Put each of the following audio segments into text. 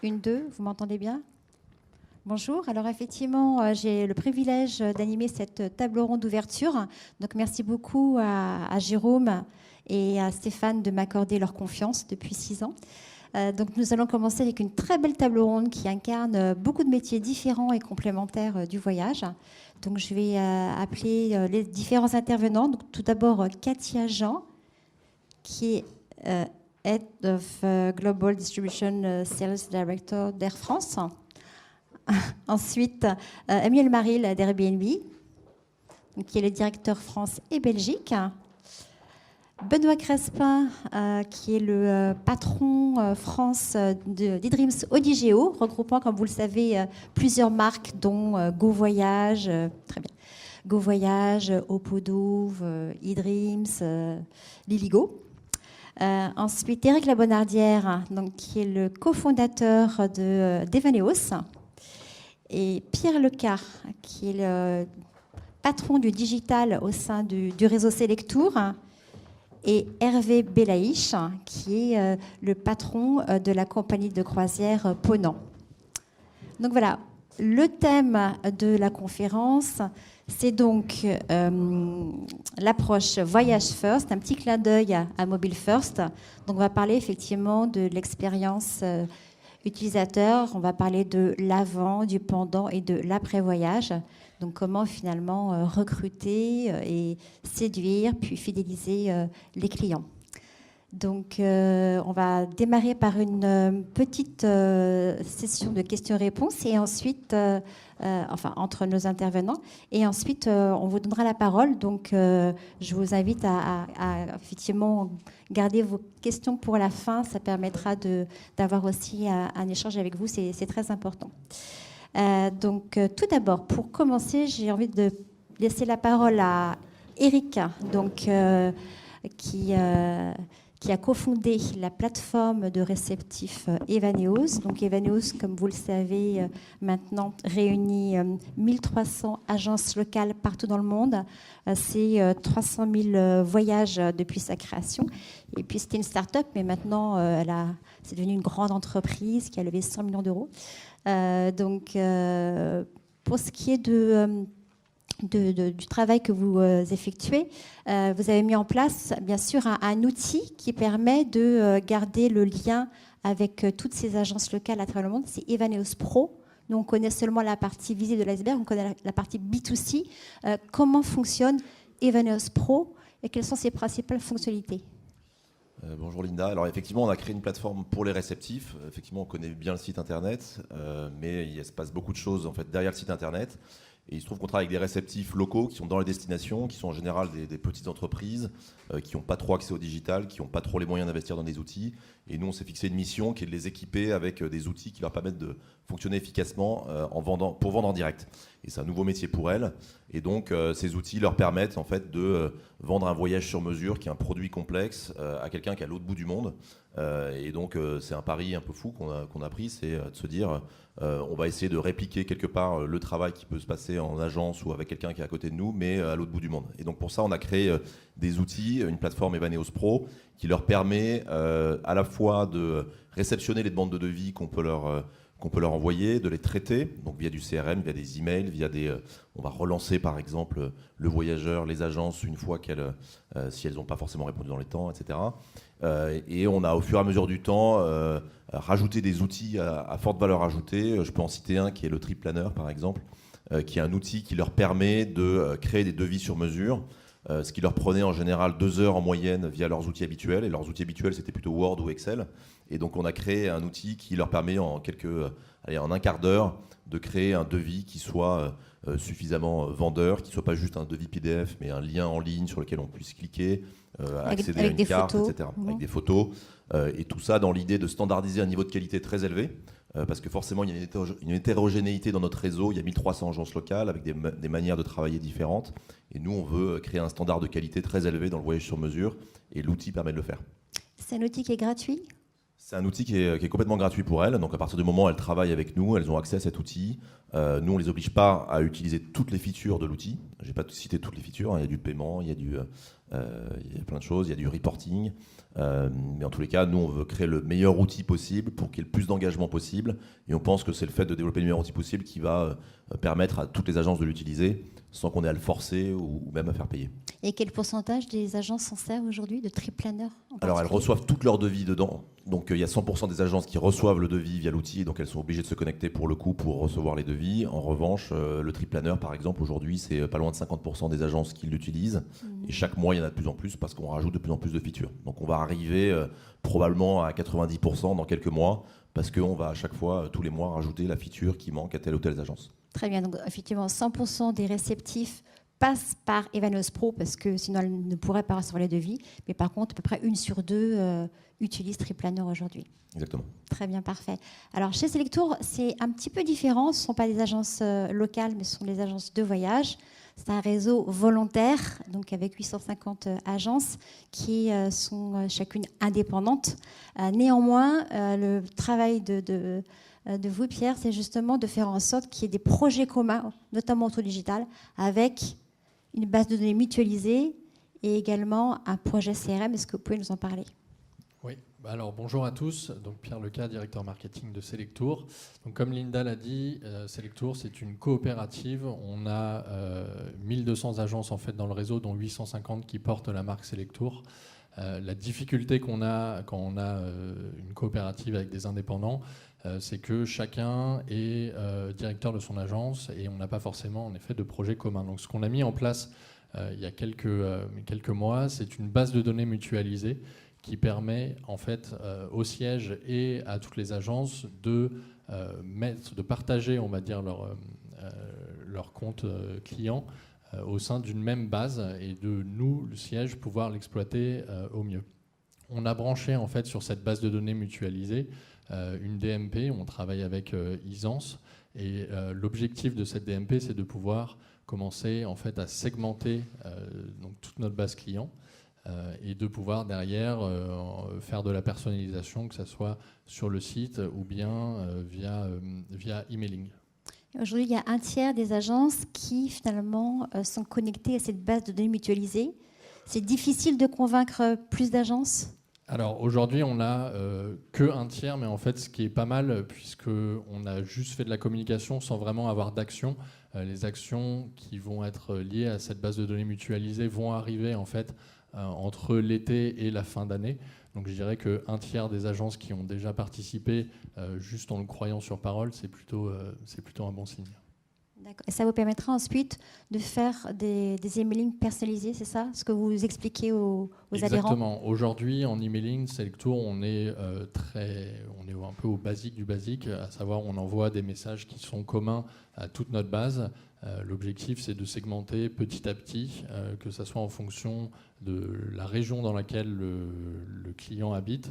Une, deux, vous m'entendez bien? Bonjour. Alors effectivement, j'ai le privilège d'animer cette table ronde d'ouverture. Donc merci beaucoup à Jérôme et à Stéphane de m'accorder leur confiance depuis 6 ans. Donc nous allons commencer avec une très belle table ronde qui incarne beaucoup de métiers différents et complémentaires du voyage. Donc je vais appeler les différents intervenants. Donc, tout d'abord Katia Jean, qui est Head of Global Distribution Sales Director d'Air France. Ensuite, Emile Maril d'Airbnb, qui est le directeur France et Belgique. Benoît Crespin, qui est le patron France d'eDreams Odigeo, regroupant, comme vous le savez, plusieurs marques, dont Go Voyage, très bien, Go Voyage, Opodouv, eDreams, Liligo. Ensuite, Éric Labonnardière, donc, qui est le cofondateur d'Evaneos. Et Pierre Lecar, qui est le patron du digital au sein du réseau Selectour. Et Hervé Belaïch, qui est le patron de la compagnie de croisière Ponant. Donc voilà, le thème de la conférence, c'est donc l'approche Voyage First, un petit clin d'œil à Mobile First. Donc on va parler effectivement de l'expérience utilisateur, on va parler de l'avant, du pendant et de l'après-voyage. Donc comment finalement recruter et séduire, puis fidéliser les clients. Donc on va démarrer par une petite session de questions-réponses et ensuite, enfin entre nos intervenants, et ensuite on vous donnera la parole. Donc je vous invite à effectivement garder vos questions pour la fin, ça permettra d'avoir aussi un échange avec vous, c'est très important. Donc tout d'abord, pour commencer, j'ai envie de laisser la parole à Eric, donc, qui a cofondé la plateforme de réceptifs Evaneos. Donc Evaneos, comme vous le savez, maintenant réunit 1300 agences locales partout dans le monde. C'est 300 000 voyages depuis sa création. Et puis c'était une start-up, mais maintenant c'est devenu une grande entreprise qui a levé 100 millions d'euros. Donc pour ce qui est du travail que vous effectuez, vous avez mis en place, bien sûr, un outil qui permet de garder le lien avec toutes ces agences locales à travers le monde. C'est Evaneos Pro. Nous, on connaît seulement la partie visible de l'iceberg, on connaît la partie B2C. Comment fonctionne Evaneos Pro et quelles sont ses principales fonctionnalités ? Bonjour Linda. Alors effectivement, on a créé une plateforme pour les réceptifs. Effectivement, on connaît bien le site internet, mais il se passe beaucoup de choses en fait derrière le site internet. Et il se trouve qu'on travaille avec des réceptifs locaux qui sont dans les destinations, qui sont en général des petites entreprises, qui n'ont pas trop accès au digital, qui n'ont pas trop les moyens d'investir dans des outils. Et nous, on s'est fixé une mission qui est de les équiper avec des outils qui leur permettent de fonctionner efficacement pour vendre en direct. Et c'est un nouveau métier pour elles. Et donc, ces outils leur permettent en fait de vendre un voyage sur mesure, qui est un produit complexe, à quelqu'un qui est à l'autre bout du monde. Et donc, c'est un pari un peu fou qu'on a pris, c'est de se dire... on va essayer de répliquer quelque part le travail qui peut se passer en agence ou avec quelqu'un qui est à côté de nous, mais à l'autre bout du monde. Et donc pour ça, on a créé des outils, une plateforme Evaneos Pro, qui leur permet à la fois de réceptionner les demandes de devis qu'on peut leur envoyer, de les traiter, donc via du CRM, via des emails, on va relancer par exemple le voyageur, les agences, une fois si elles n'ont pas forcément répondu dans les temps, etc. Et on a au fur et à mesure du temps rajouté des outils à forte valeur ajoutée. Je peux en citer un qui est le Trip Planner par exemple, qui est un outil qui leur permet de créer des devis sur mesure, ce qui leur prenait en général 2 heures en moyenne via leurs outils habituels. Et leurs outils habituels, c'était plutôt Word ou Excel. Et donc on a créé un outil qui leur permet en un quart d'heure de créer un devis qui soit suffisamment vendeur, qui ne soit pas juste un devis PDF, mais un lien en ligne sur lequel on puisse cliquer, accéder à une carte, photos, etc. Avec des photos. Et tout ça dans l'idée de standardiser un niveau de qualité très élevé, parce que forcément il y a une hétérogénéité dans notre réseau, il y a 1300 agences locales avec des manières de travailler différentes, et nous on veut créer un standard de qualité très élevé dans le voyage sur mesure, et l'outil permet de le faire. C'est un outil qui est gratuit ? C'est un outil qui est complètement gratuit pour elles. Donc à partir du moment où elles travaillent avec nous, elles ont accès à cet outil. Nous, on ne les oblige pas à utiliser toutes les features de l'outil. Je n'ai pas cité toutes les features. Il y a du paiement, il y a plein de choses, il y a du reporting. Mais en tous les cas, nous, on veut créer le meilleur outil possible pour qu'il y ait le plus d'engagement possible. Et on pense que c'est le fait de développer le meilleur outil possible qui va permettre à toutes les agences de l'utiliser sans qu'on ait à le forcer ou même à faire payer. Et quel pourcentage des agences s'en servent aujourd'hui de trip planner en Alors, elles particulier? reçoivent toutes leurs devis dedans. Donc, il y a 100% des agences qui reçoivent le devis via l'outil. Donc, elles sont obligées de se connecter pour le coup pour recevoir les devis. En revanche, le trip planner, par exemple, aujourd'hui, c'est pas loin de 50% des agences qui l'utilisent. Et chaque mois, il y en a de plus en plus parce qu'on rajoute de plus en plus de features. Donc, on va arriver probablement à 90% dans quelques mois parce qu'on va à chaque fois, tous les mois, rajouter la feature qui manque à telle ou telle agence. Très bien. Donc, effectivement, 100% des réceptifs passent par Evaneos Pro parce que sinon elles ne pourraient pas recevoir les devis. Mais par contre, à peu près 1 sur 2 utilise TripPlanner aujourd'hui. Exactement. Très bien, parfait. Alors chez Selectour, c'est un petit peu différent. Ce ne sont pas des agences locales, mais ce sont des agences de voyage. C'est un réseau volontaire, donc avec 850 agences qui sont chacune indépendantes. Néanmoins, le travail de vous, Pierre, c'est justement de faire en sorte qu'il y ait des projets communs, notamment autour digital, avec une base de données mutualisée et également un projet CRM. Est-ce que vous pouvez nous en parler? Oui, alors bonjour à tous. Donc Pierre Leca, directeur marketing de Selectour. Donc comme Linda l'a dit, Selectour c'est une coopérative. On a 1200 agences en fait dans le réseau, dont 850 qui portent la marque Selectour. La difficulté qu'on a quand on a une coopérative avec des indépendants, c'est que chacun est directeur de son agence et on n'a pas forcément en effet de projet commun. Donc ce qu'on a mis en place il y a quelques mois, c'est une base de données mutualisée qui permet en fait au siège et à toutes les agences de partager, on va dire, leur compte client au sein d'une même base et de nous, le siège, pouvoir l'exploiter au mieux. On a branché en fait sur cette base de données mutualisée une DMP. On travaille avec Isance et l'objectif de cette DMP, c'est de pouvoir commencer en fait à segmenter donc toute notre base client. Et de pouvoir derrière faire de la personnalisation, que ce soit sur le site ou bien via emailing. Aujourd'hui, il y a un tiers des agences qui finalement sont connectées à cette base de données mutualisée. C'est difficile de convaincre plus d'agences? Alors aujourd'hui, on n'a que un tiers, mais en fait, ce qui est pas mal, puisqu'on a juste fait de la communication sans vraiment avoir d'action. Les actions qui vont être liées à cette base de données mutualisée vont arriver en fait entre l'été et la fin d'année. Donc je dirais qu'un tiers des agences qui ont déjà participé, juste en le croyant sur parole, c'est plutôt un bon signe. D'accord. Et ça vous permettra ensuite de faire des emailing personnalisés, c'est ça ce que vous expliquez aux adhérents? Exactement. Aujourd'hui, en emailing, Selectour, on est un peu au basique du basique, à savoir on envoie des messages qui sont communs à toute notre base. L'objectif, c'est de segmenter petit à petit, que ce soit en fonction de la région dans laquelle le client habite,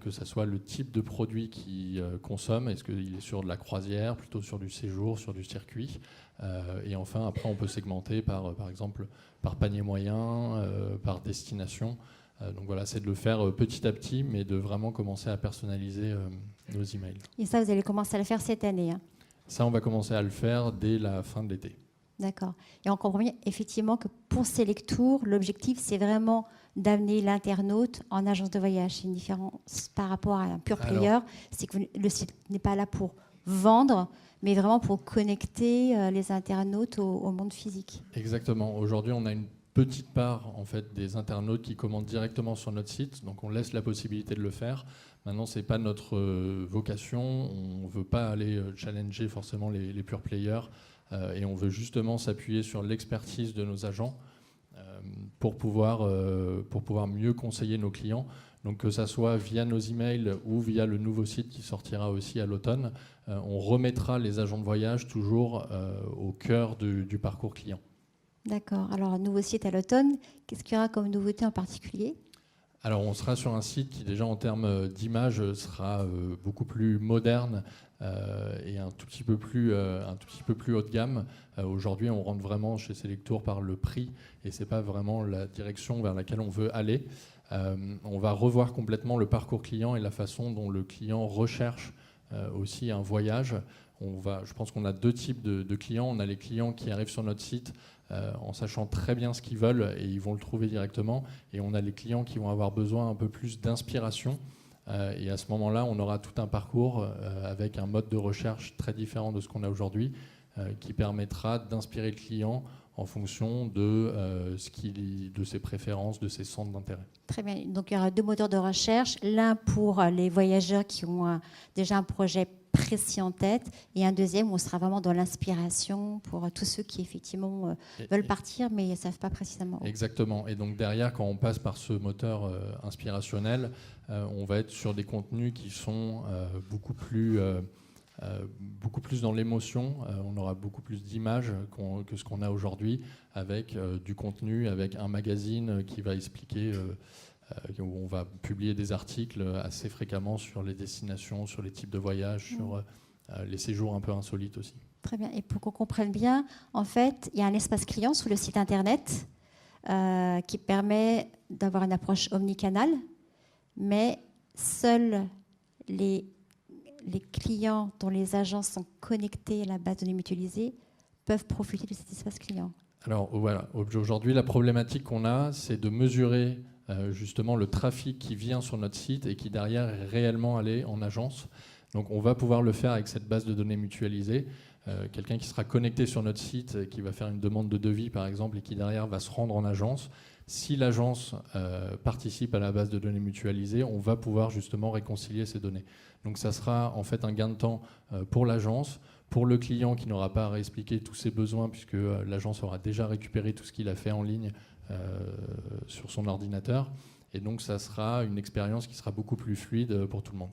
que ce soit le type de produit qu'il consomme. Est-ce qu'il est sur de la croisière, plutôt sur du séjour, sur du circuit? Et enfin, après, on peut segmenter par exemple par panier moyen, par destination. Donc voilà, c'est de le faire petit à petit, mais de vraiment commencer à personnaliser nos emails. Et ça, vous allez commencer à le faire cette année, hein? Ça, on va commencer à le faire dès la fin de l'été. D'accord. Et on comprend bien effectivement que pour Selectour, l'objectif, c'est vraiment d'amener l'internaute en agence de voyage. C'est une différence par rapport à un pure player. C'est que le site n'est pas là pour vendre, mais vraiment pour connecter les internautes au monde physique. Exactement. Aujourd'hui, on a une petite part en fait, des internautes qui commandent directement sur notre site. Donc on laisse la possibilité de le faire. Maintenant, ce n'est pas notre vocation. On ne veut pas aller challenger forcément les pure players. Et on veut justement s'appuyer sur l'expertise de nos agents pour pouvoir mieux conseiller nos clients. Donc que ça soit via nos emails ou via le nouveau site qui sortira aussi à l'automne, on remettra les agents de voyage toujours au cœur du parcours client. D'accord. Alors, nouveau site à l'automne, qu'est-ce qu'il y aura comme nouveauté en particulier? Alors, on sera sur un site qui, déjà en termes d'image, sera beaucoup plus moderne et un tout petit peu plus haut de gamme. Aujourd'hui, on rentre vraiment chez Selectour par le prix et c'est pas vraiment la direction vers laquelle on veut aller. On va revoir complètement le parcours client et la façon dont le client recherche aussi un voyage. Je pense qu'on a deux types de clients. On a les clients qui arrivent sur notre site en sachant très bien ce qu'ils veulent et ils vont le trouver directement. Et on a les clients qui vont avoir besoin un peu plus d'inspiration. Et à ce moment-là, on aura tout un parcours avec un mode de recherche très différent de ce qu'on a aujourd'hui qui permettra d'inspirer le client en fonction de ses préférences, de ses centres d'intérêt. Très bien. Donc, il y aura deux moteurs de recherche. L'un pour les voyageurs qui ont déjà un projet précis en tête et un deuxième où on sera vraiment dans l'inspiration pour tous ceux qui, effectivement, veulent partir mais ne savent pas précisément où. Exactement. Et donc, derrière, quand on passe par ce moteur inspirationnel, on va être sur des contenus qui sont beaucoup plus dans l'émotion. On aura beaucoup plus d'images que ce qu'on a aujourd'hui avec du contenu, avec un magazine qui va expliquer, où on va publier des articles assez fréquemment sur les destinations, sur les types de voyages, sur les séjours un peu insolites aussi. Très bien. Et pour qu'on comprenne bien, en fait, il y a un espace client sur le site internet qui permet d'avoir une approche omnicanale, mais seuls les clients dont les agences sont connectés à la base de données mutualisée peuvent profiter de cet espace client. Alors voilà, aujourd'hui la problématique qu'on a, c'est de mesurer justement le trafic qui vient sur notre site et qui derrière est réellement allé en agence. Donc on va pouvoir le faire avec cette base de données mutualisée. Quelqu'un qui sera connecté sur notre site, qui va faire une demande de devis par exemple et qui derrière va se rendre en agence. Si l'agence participe à la base de données mutualisée, on va pouvoir justement réconcilier ces données. Donc ça sera en fait un gain de temps pour l'agence, pour le client qui n'aura pas à réexpliquer tous ses besoins puisque l'agence aura déjà récupéré tout ce qu'il a fait en ligne sur son ordinateur. Et donc ça sera une expérience qui sera beaucoup plus fluide pour tout le monde.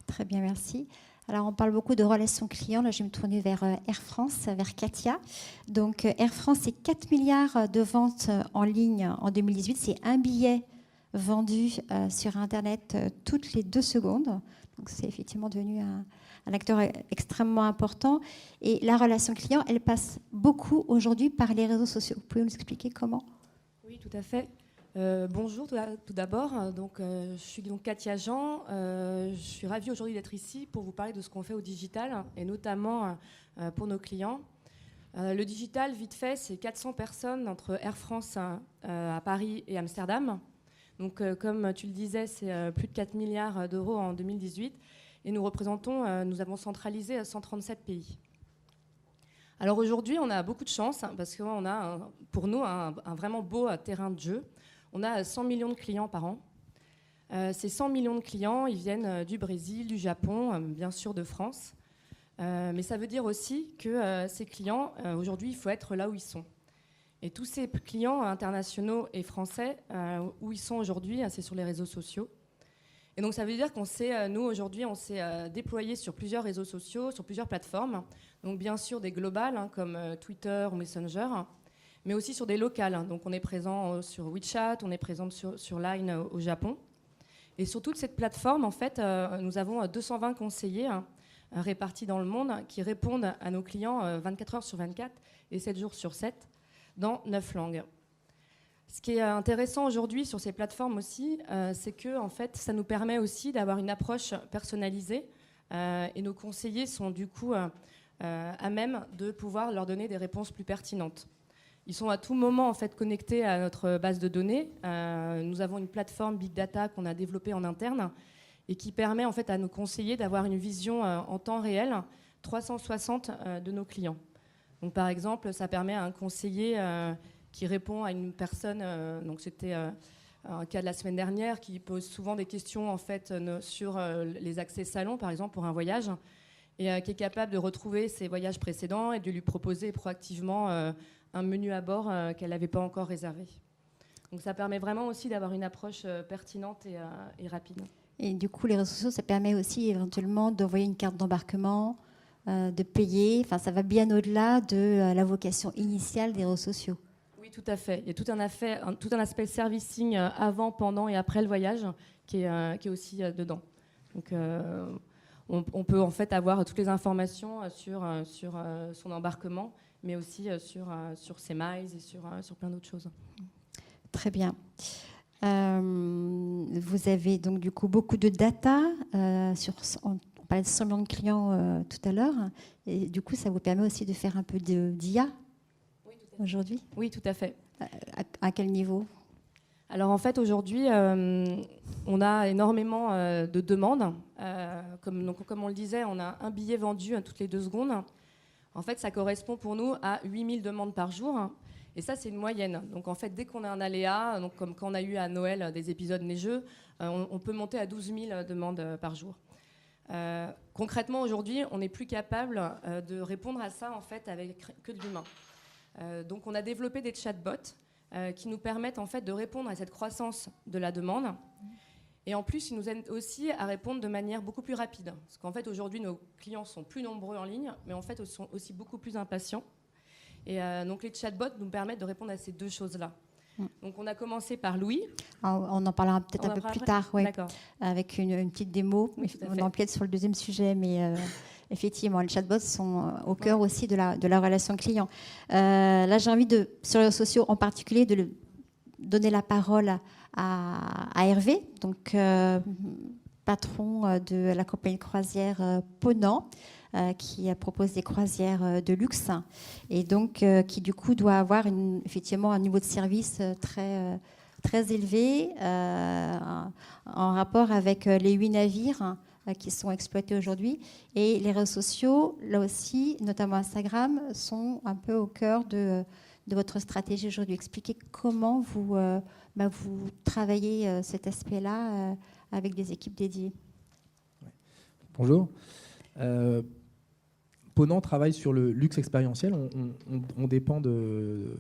Très bien, merci. Alors, on parle beaucoup de relations clients. Là, je vais me tourner vers Air France, vers Katia. Donc, Air France, c'est 4 milliards de ventes en ligne en 2018. C'est un billet vendu sur Internet toutes les 2 secondes. Donc, c'est effectivement devenu un acteur extrêmement important. Et la relation client, elle passe beaucoup aujourd'hui par les réseaux sociaux. Vous pouvez nous expliquer comment ? Oui, tout à fait. Bonjour tout d'abord, je suis donc Katia Jean, je suis ravie aujourd'hui d'être ici pour vous parler de ce qu'on fait au digital et notamment pour nos clients. Le digital, vite fait, c'est 400 personnes entre Air France à Paris et Amsterdam. Donc comme tu le disais, c'est plus de 4 milliards d'euros en 2018 et nous avons centralisé 137 pays. Alors aujourd'hui, on a beaucoup de chance parce qu'on a pour nous un vraiment beau terrain de jeu. On a 100 millions de clients par an. Ces 100 millions de clients, ils viennent du Brésil, du Japon, bien sûr de France. Mais ça veut dire aussi que ces clients, aujourd'hui, il faut être là où ils sont. Et tous ces clients internationaux et français, où ils sont aujourd'hui, c'est sur les réseaux sociaux. Et donc ça veut dire nous, aujourd'hui, on s'est déployé sur plusieurs réseaux sociaux, sur plusieurs plateformes. Donc bien sûr des globales, comme Twitter ou Messenger, mais aussi sur des locales. Donc on est présent sur WeChat, on est présent sur Line au Japon. Et sur toute cette plateforme, en fait, nous avons 220 conseillers répartis dans le monde qui répondent à nos clients 24 heures sur 24 et 7 jours sur 7 dans 9 langues. Ce qui est intéressant aujourd'hui sur ces plateformes aussi, c'est que en fait, ça nous permet aussi d'avoir une approche personnalisée et nos conseillers sont du coup à même de pouvoir leur donner des réponses plus pertinentes. Ils sont à tout moment en fait connectés à notre base de données. Nous avons une plateforme Big Data qu'on a développée en interne et qui permet en fait à nos conseillers d'avoir une vision en temps réel 360 de nos clients. Donc par exemple, ça permet à un conseiller qui répond à une personne, donc c'était un cas de la semaine dernière, qui pose souvent des questions en fait sur les accès salon par exemple pour un voyage et qui est capable de retrouver ses voyages précédents et de lui proposer proactivement un menu à bord qu'elle n'avait pas encore réservé. Donc ça permet vraiment aussi d'avoir une approche pertinente et rapide. Et du coup, les réseaux sociaux, ça permet aussi éventuellement d'envoyer une carte d'embarquement, de payer. Enfin, ça va bien au-delà de la vocation initiale des réseaux sociaux. Oui, tout à fait. Il y a tout un aspect servicing avant, pendant et après le voyage qui est aussi dedans. Donc, on peut en fait avoir toutes les informations sur son embarquement, mais aussi sur ses miles et sur plein d'autres choses. Très bien. Vous avez donc du coup beaucoup de data. On parlait de 100 millions de clients tout à l'heure. Et du coup, ça vous permet aussi de faire un peu d'IA aujourd'hui ? Oui, tout à fait. À quel niveau ? Alors en fait, aujourd'hui, on a énormément de demandes. Comme on le disait, on a un billet vendu toutes les 2 secondes. En fait, ça correspond pour nous à 8000 demandes par jour. Et ça, c'est une moyenne. Donc en fait, dès qu'on a un aléa, donc comme quand on a eu à Noël des épisodes neigeux, on peut monter à 12 000 demandes par jour. Concrètement, aujourd'hui, on n'est plus capable de répondre à ça en fait avec que de l'humain. Donc on a développé des chatbots qui nous permettent en fait de répondre à cette croissance de la demande. Et en plus, ils nous aident aussi à répondre de manière beaucoup plus rapide. Parce qu'en fait, aujourd'hui, nos clients sont plus nombreux en ligne, mais en fait, ils sont aussi beaucoup plus impatients. Et donc les chatbots nous permettent de répondre à ces 2 choses-là. Donc on a commencé par Louis. On en parlera peut-être un peu plus tard, oui, avec une petite démo. Oui, on empiète sur le deuxième sujet, mais effectivement, les chatbots sont au cœur aussi de la relation client. Là, j'ai envie sur les réseaux sociaux en particulier, de donner la parole à Hervé, donc patron de la compagnie de croisière Ponant, qui propose des croisières de luxe et donc qui du coup doit avoir effectivement un niveau de service très, très élevé en rapport avec les 8 navires qui sont exploités aujourd'hui. Et les réseaux sociaux, là aussi, notamment Instagram, sont un peu au cœur de votre stratégie aujourd'hui. Expliquez comment vous travaillez cet aspect-là avec des équipes dédiées. Bonjour. Ponant travaille sur le luxe expérientiel. On dépend de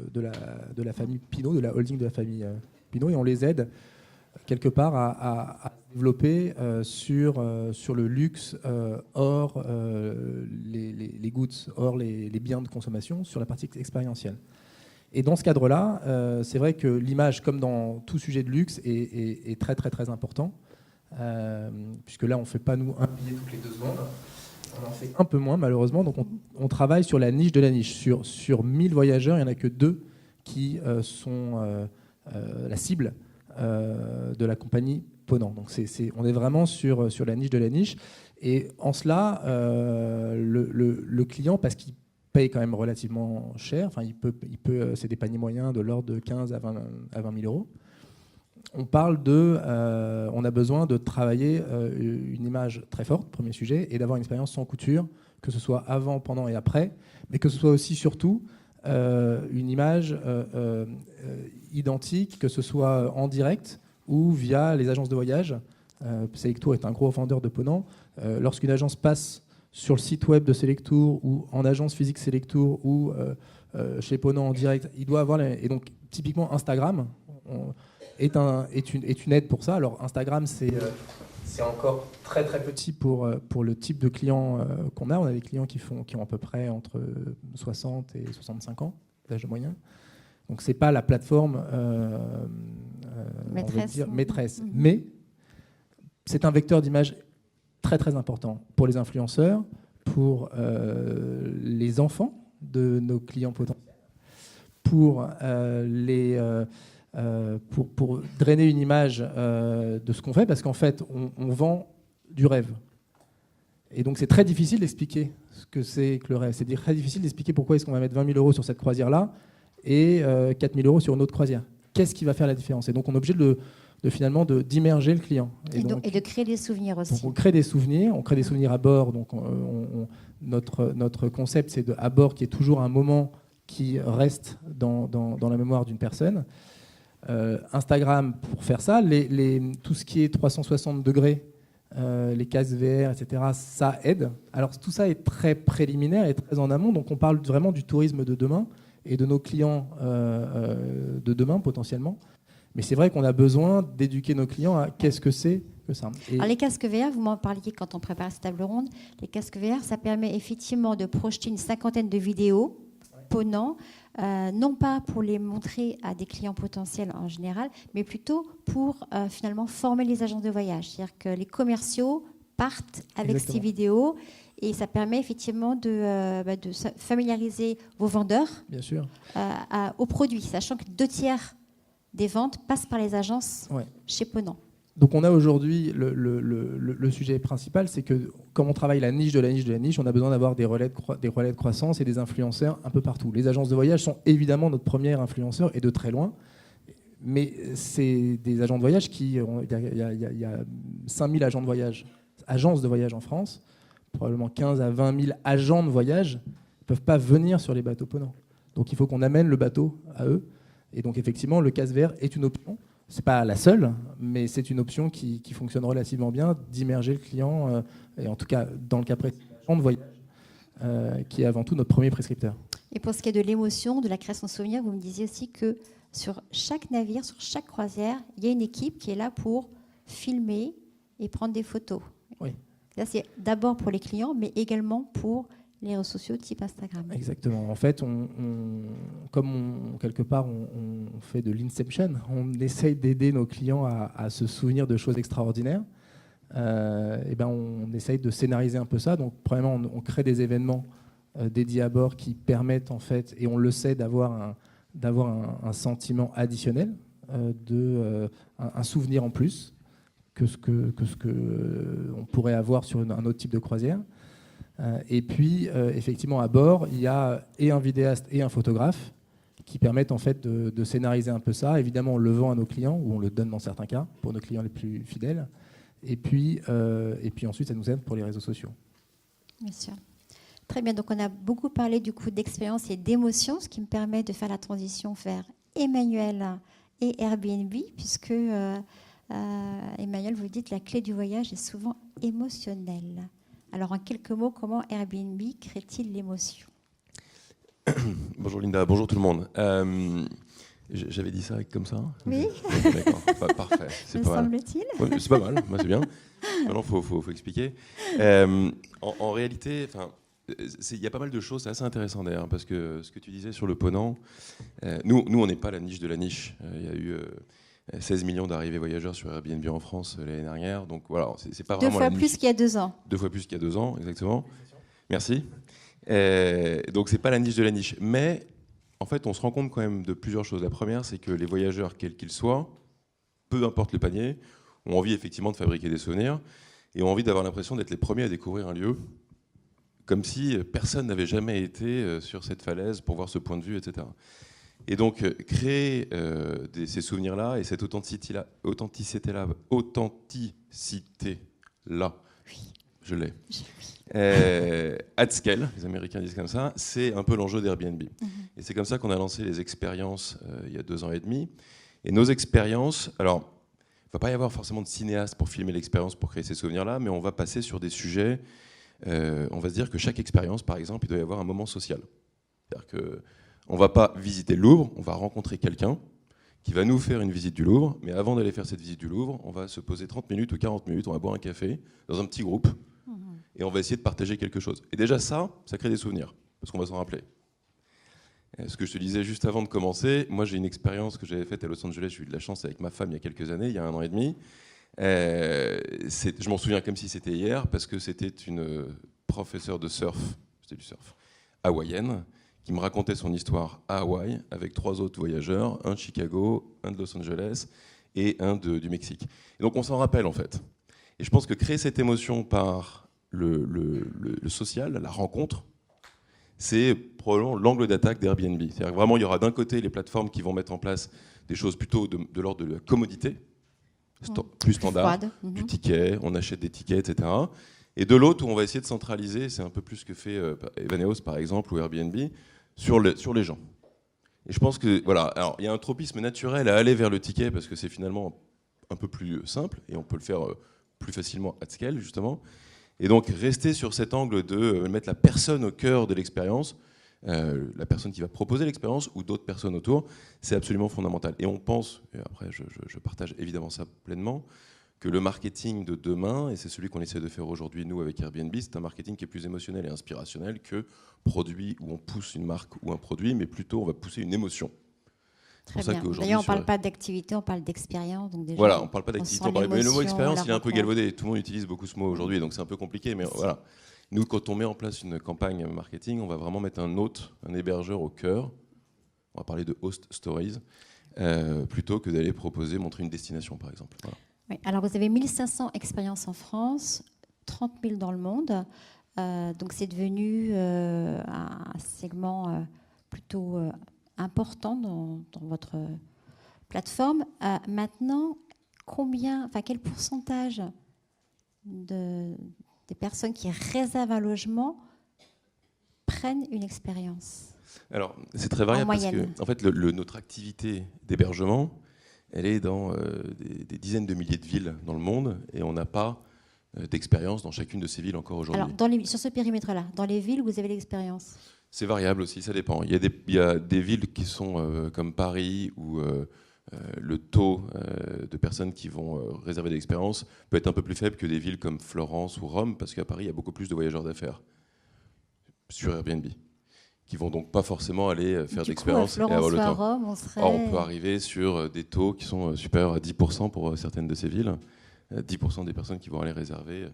la famille Pinot, de la holding de la famille Pinot, et on les aide quelque part à développer sur le luxe hors les goods, hors les biens de consommation, sur la partie expérientielle. Et dans ce cadre-là, c'est vrai que l'image, comme dans tout sujet de luxe, est très très très important, puisque là, on ne fait pas, nous, un billet toutes les 2 secondes. On en fait un peu moins, malheureusement. Donc, on travaille sur la niche de la niche. Sur 1000 voyageurs, il n'y en a que 2 qui sont la cible de la compagnie Ponant. Donc, on est vraiment sur la niche de la niche. Et en cela, le client, parce qu'il paye quand même relativement cher, enfin, c'est des paniers moyens de l'ordre de 15 à 20 000 euros. On a besoin de travailler une image très forte, premier sujet, et d'avoir une expérience sans couture, que ce soit avant, pendant et après, mais que ce soit aussi surtout une image identique, que ce soit en direct ou via les agences de voyage. Selectour est un gros vendeur de Ponant. Lorsqu'une agence passe sur le site web de Selectour ou en agence physique Selectour ou chez Ponant en direct, il doit avoir... Et donc, typiquement, Instagram est une aide pour ça. Alors, Instagram, c'est encore très, très petit pour le type de clients qu'on a. On a des clients qui ont à peu près entre 60 et 65 ans d'âge moyen. Donc, ce n'est pas la plateforme maîtresse. Mais c'est un vecteur d'image très, très important pour les influenceurs, pour les enfants de nos clients potentiels, pour drainer une image de ce qu'on fait, parce qu'en fait, on vend du rêve. Et donc, c'est très difficile d'expliquer ce que c'est que le rêve. C'est très difficile d'expliquer pourquoi est-ce qu'on va mettre 20 000 euros sur cette croisière-là et 4 000 euros sur une autre croisière. Qu'est-ce qui va faire la différence ? Et donc, on est obligé finalement d'immerger le client. Et de créer des souvenirs aussi. Donc, on crée des souvenirs à bord. Donc, notre concept, c'est à bord qu'il y ait toujours un moment qui reste dans la mémoire d'une personne. Instagram, pour faire ça, tout ce qui est 360 degrés, les casques VR, etc., ça aide. Alors, tout ça est très préliminaire et très en amont. Donc, on parle vraiment du tourisme de demain et de nos clients de demain, potentiellement. Mais c'est vrai qu'on a besoin d'éduquer nos clients à qu'est-ce que c'est que ça. Alors les casques VR, vous m'en parliez quand on prépare cette table ronde, les casques VR, ça permet effectivement de projeter une 50aine de vidéos Ponant, non pas pour les montrer à des clients potentiels en général, mais plutôt pour finalement former les agents de voyage. C'est-à-dire que les commerciaux partent avec Exactement. ces vidéos et ça permet effectivement de familiariser vos vendeurs Bien sûr. aux produits, sachant que 2/3 des ventes passent par les agences chez Ponant. Donc on a aujourd'hui le sujet principal, c'est que comme on travaille la niche de la niche de la niche, on a besoin d'avoir des relais de croissance et des influenceurs un peu partout. Les agences de voyage sont évidemment notre premier influenceur et de très loin, mais c'est des agents de voyage il y a 5000 agences de voyage en France, probablement 15 à 20 000 agents de voyage ne peuvent pas venir sur les bateaux Ponant. Donc il faut qu'on amène le bateau à eux. Et donc effectivement, le casse vert est une option. Ce n'est pas la seule, mais c'est une option qui fonctionne relativement bien, d'immerger le client, et en tout cas dans le cas précis, l'agent de voyage, qui est avant tout notre premier prescripteur. Et pour ce qui est de l'émotion, de la création de souvenirs, vous me disiez aussi que sur chaque navire, sur chaque croisière, il y a une équipe qui est là pour filmer et prendre des photos. Oui. Là, c'est d'abord pour les clients, mais également pour les réseaux sociaux type Instagram. Exactement. En fait, quelque part, on fait de l'inception. On essaye d'aider nos clients à se souvenir de choses extraordinaires. On essaye de scénariser un peu ça. Donc, premièrement, on crée des événements dédiés à bord qui permettent, en fait, et on le sait, d'avoir un sentiment additionnel, un souvenir en plus que ce que on pourrait avoir sur un autre type de croisière. Et puis, effectivement, à bord, il y a et un vidéaste et un photographe qui permettent en fait de scénariser un peu ça. Évidemment, on le vend à nos clients, ou on le donne dans certains cas, pour nos clients les plus fidèles. Et puis ensuite, ça nous aide pour les réseaux sociaux. Bien sûr. Très bien. Donc, on a beaucoup parlé du coup d'expérience et d'émotion, ce qui me permet de faire la transition vers Emmanuel et Airbnb, puisque Emmanuel, vous dites, la clé du voyage est souvent émotionnelle. Alors, en quelques mots, comment Airbnb crée-t-il l'émotion ? Bonjour Linda, bonjour tout le monde. J'avais dit ça comme ça ? Oui. D'accord, parfait. Me semble-t-il. Ouais, c'est pas mal, moi, c'est bien. Maintenant, faut expliquer. En réalité, il y a pas mal de choses, c'est assez intéressant d'ailleurs, parce que ce que tu disais sur le Ponant, nous on n'est pas la niche de la niche. Il y a eu 16 millions d'arrivées voyageurs sur Airbnb en France l'année dernière. Donc voilà, c'est pas vraiment la niche. 2 fois plus qu'il y a 2 ans. 2 fois plus qu'il y a 2 ans, exactement. Merci. Donc c'est pas la niche de la niche. Mais en fait, on se rend compte quand même de plusieurs choses. La première, c'est que les voyageurs, quels qu'ils soient, peu importe le panier, ont envie effectivement de fabriquer des souvenirs et ont envie d'avoir l'impression d'être les premiers à découvrir un lieu, comme si personne n'avait jamais été sur cette falaise pour voir ce point de vue, etc. Et donc, créer ces souvenirs-là et cette authenticité-là, Oui. Je l'ai. At scale, les Américains disent comme ça, c'est un peu l'enjeu d'Airbnb. Et c'est comme ça qu'on a lancé les expériences il y a 2 ans et demi. Et nos expériences, alors, il ne va pas y avoir forcément de cinéaste pour filmer l'expérience, pour créer ces souvenirs-là, mais on va passer sur des sujets, on va se dire que chaque expérience, par exemple, il doit y avoir un moment social. C'est-à-dire que on ne va pas visiter le Louvre, on va rencontrer quelqu'un qui va nous faire une visite du Louvre, mais avant d'aller faire cette visite du Louvre, on va se poser 30 minutes ou 40 minutes, on va boire un café dans un petit groupe, et on va essayer de partager quelque chose. Et déjà ça crée des souvenirs, parce qu'on va s'en rappeler. Ce que je te disais juste avant de commencer, moi j'ai une expérience que j'avais faite à Los Angeles, j'ai eu de la chance avec ma femme il y a quelques années, il y a 1 an et demi. Je m'en souviens comme si c'était hier, parce que c'était une professeure de surf, c'était du surf, hawaïenne, qui me racontait son histoire à Hawaï avec 3 autres voyageurs, un de Chicago, un de Los Angeles et un du Mexique. Et donc on s'en rappelle en fait. Et je pense que créer cette émotion par le social, la rencontre, c'est probablement l'angle d'attaque d'Airbnb. C'est-à-dire que vraiment il y aura d'un côté les plateformes qui vont mettre en place des choses plutôt de l'ordre de la commodité, plus standard, du ticket, on achète des tickets, etc. Et de l'autre où on va essayer de centraliser, c'est un peu plus ce que fait Evaneos par exemple ou Airbnb, sur les gens. Et je pense que voilà, alors il y a un tropisme naturel à aller vers le ticket parce que c'est finalement un peu plus simple et on peut le faire plus facilement at scale justement. Et donc rester sur cet angle de mettre la personne au cœur de l'expérience, la personne qui va proposer l'expérience ou d'autres personnes autour, c'est absolument fondamental. Et on pense, et après je partage évidemment ça pleinement, que le marketing de demain, et c'est celui qu'on essaie de faire aujourd'hui nous avec Airbnb, c'est un marketing qui est plus émotionnel et inspirationnel que produit où on pousse une marque ou un produit, mais plutôt on va pousser une émotion. Très bien. D'ailleurs, on ne parle pas d'activité, on parle d'expérience. Voilà, on ne parle pas d'activité. Mais le mot expérience, il est un peu rencontre. galvaudé. Tout le monde utilise beaucoup ce mot aujourd'hui, donc c'est un peu compliqué. Mais voilà. Nous, quand on met en place une campagne marketing, on va vraiment mettre un hôte, un hébergeur au cœur. On va parler de host stories, plutôt que d'aller montrer une destination, par exemple. Voilà. Oui, alors, vous avez 1500 expériences en France, 30 000 dans le monde. Donc, c'est devenu un segment plutôt important dans votre plateforme. Maintenant, quel pourcentage des personnes qui réservent un logement prennent une expérience? Alors, c'est très variable parce que en fait, notre activité d'hébergement, elle est dans des dizaines de milliers de villes dans le monde et on n'a pas d'expérience dans chacune de ces villes encore aujourd'hui. Alors, sur ce périmètre-là, dans les villes où vous avez l'expérience? C'est variable aussi, ça dépend. Il y a des villes qui sont comme Paris où le taux de personnes qui vont réserver des expériences peut être un peu plus faible que des villes comme Florence ou Rome, parce qu'à Paris, il y a beaucoup plus de voyageurs d'affaires sur Airbnb, qui vont donc pas forcément aller faire d'expérience et avoir le temps. Rome, on peut arriver sur des taux qui sont supérieurs à 10% pour certaines de ces villes. 10% des personnes qui vont aller réserver,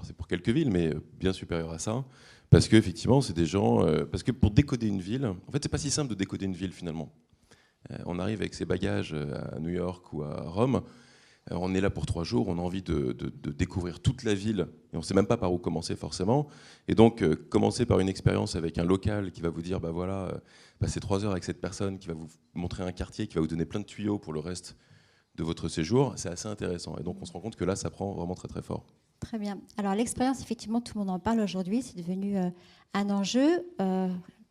c'est pour quelques villes, mais bien supérieur à ça. Parce que effectivement, c'est des gens. Parce que pour décoder une ville, en fait, c'est pas si simple de décoder une ville finalement. On arrive avec ses bagages à New York ou à Rome. On est là pour 3 jours. On a envie de découvrir toute la ville et on ne sait même pas par où commencer forcément. Et donc, commencer par une expérience avec un local qui va vous dire, passez 3 heures avec cette personne, qui va vous montrer un quartier, qui va vous donner plein de tuyaux pour le reste de votre séjour, c'est assez intéressant. Et donc, on se rend compte que là, ça prend vraiment très très fort. Très bien. Alors l'expérience, effectivement, tout le monde en parle aujourd'hui, c'est devenu un enjeu.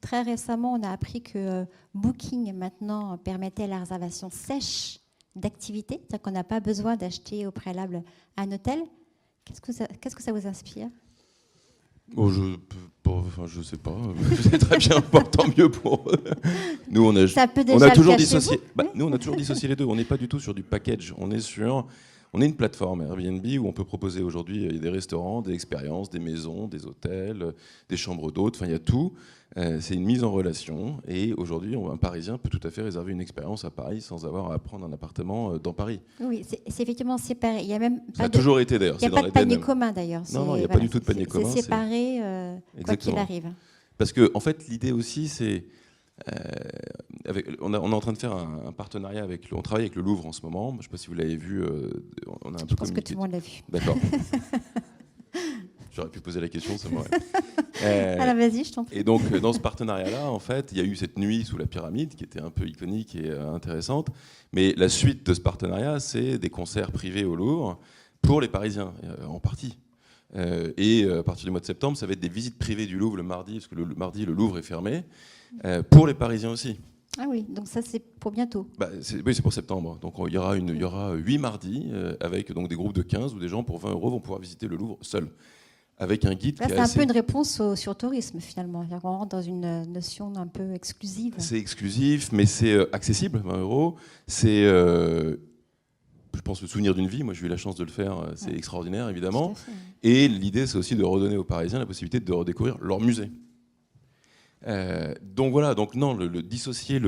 Très récemment, on a appris que Booking, maintenant, permettait la réservation sèche d'activités, c'est-à-dire qu'on n'a pas besoin d'acheter au préalable un hôtel. Qu'est-ce que ça vous inspire? Je sais pas. C'est très bien, tant mieux pour eux. Nous, on a toujours dissocié. Nous, on a toujours dissocié les deux. On n'est pas du tout sur du package. On est une plateforme Airbnb où on peut proposer aujourd'hui des restaurants, des expériences, des maisons, des hôtels, des chambres d'hôtes. Enfin, il y a tout. C'est une mise en relation. Et aujourd'hui, un Parisien peut tout à fait réserver une expérience à Paris sans avoir à prendre un appartement dans Paris. Oui, c'est effectivement séparé. Il y a même ça a toujours été d'ailleurs. Il n'y a pas de panier commun d'ailleurs. Non, il n'y a pas du tout de panier commun. C'est séparé quoi qu'il arrive. Parce que en fait, l'idée aussi, c'est on est en train de faire un partenariat on travaille avec le Louvre en ce moment. Je ne sais pas si vous l'avez vu. On a un Je pense que tout le monde l'a vu. D'accord. J'aurais pu poser la question, c'est moi. Alors vas-y, je t'en prie. Et donc, dans ce partenariat-là, en fait, il y a eu cette nuit sous la pyramide qui était un peu iconique et intéressante. Mais la suite de ce partenariat, c'est des concerts privés au Louvre pour les Parisiens, en partie. Et à partir du mois de septembre, ça va être des visites privées du Louvre le mardi, parce que le mardi, le Louvre est fermé, pour les Parisiens aussi. Ah oui, donc ça c'est pour bientôt. Oui, c'est pour septembre. Donc il y aura 8 mardis avec donc, des groupes de 15 où des gens pour 20 € vont pouvoir visiter le Louvre seuls. Avec un guide. Là, c'est un peu une réponse au surtourisme finalement. On rentre dans une notion un peu exclusive. C'est exclusif, mais c'est accessible, 20 €. C'est, je pense, le souvenir d'une vie. Moi, j'ai eu la chance de le faire. C'est extraordinaire, évidemment. Et l'idée, c'est aussi de redonner aux Parisiens la possibilité de redécouvrir leur musée. Donc voilà, donc non, le dissocier,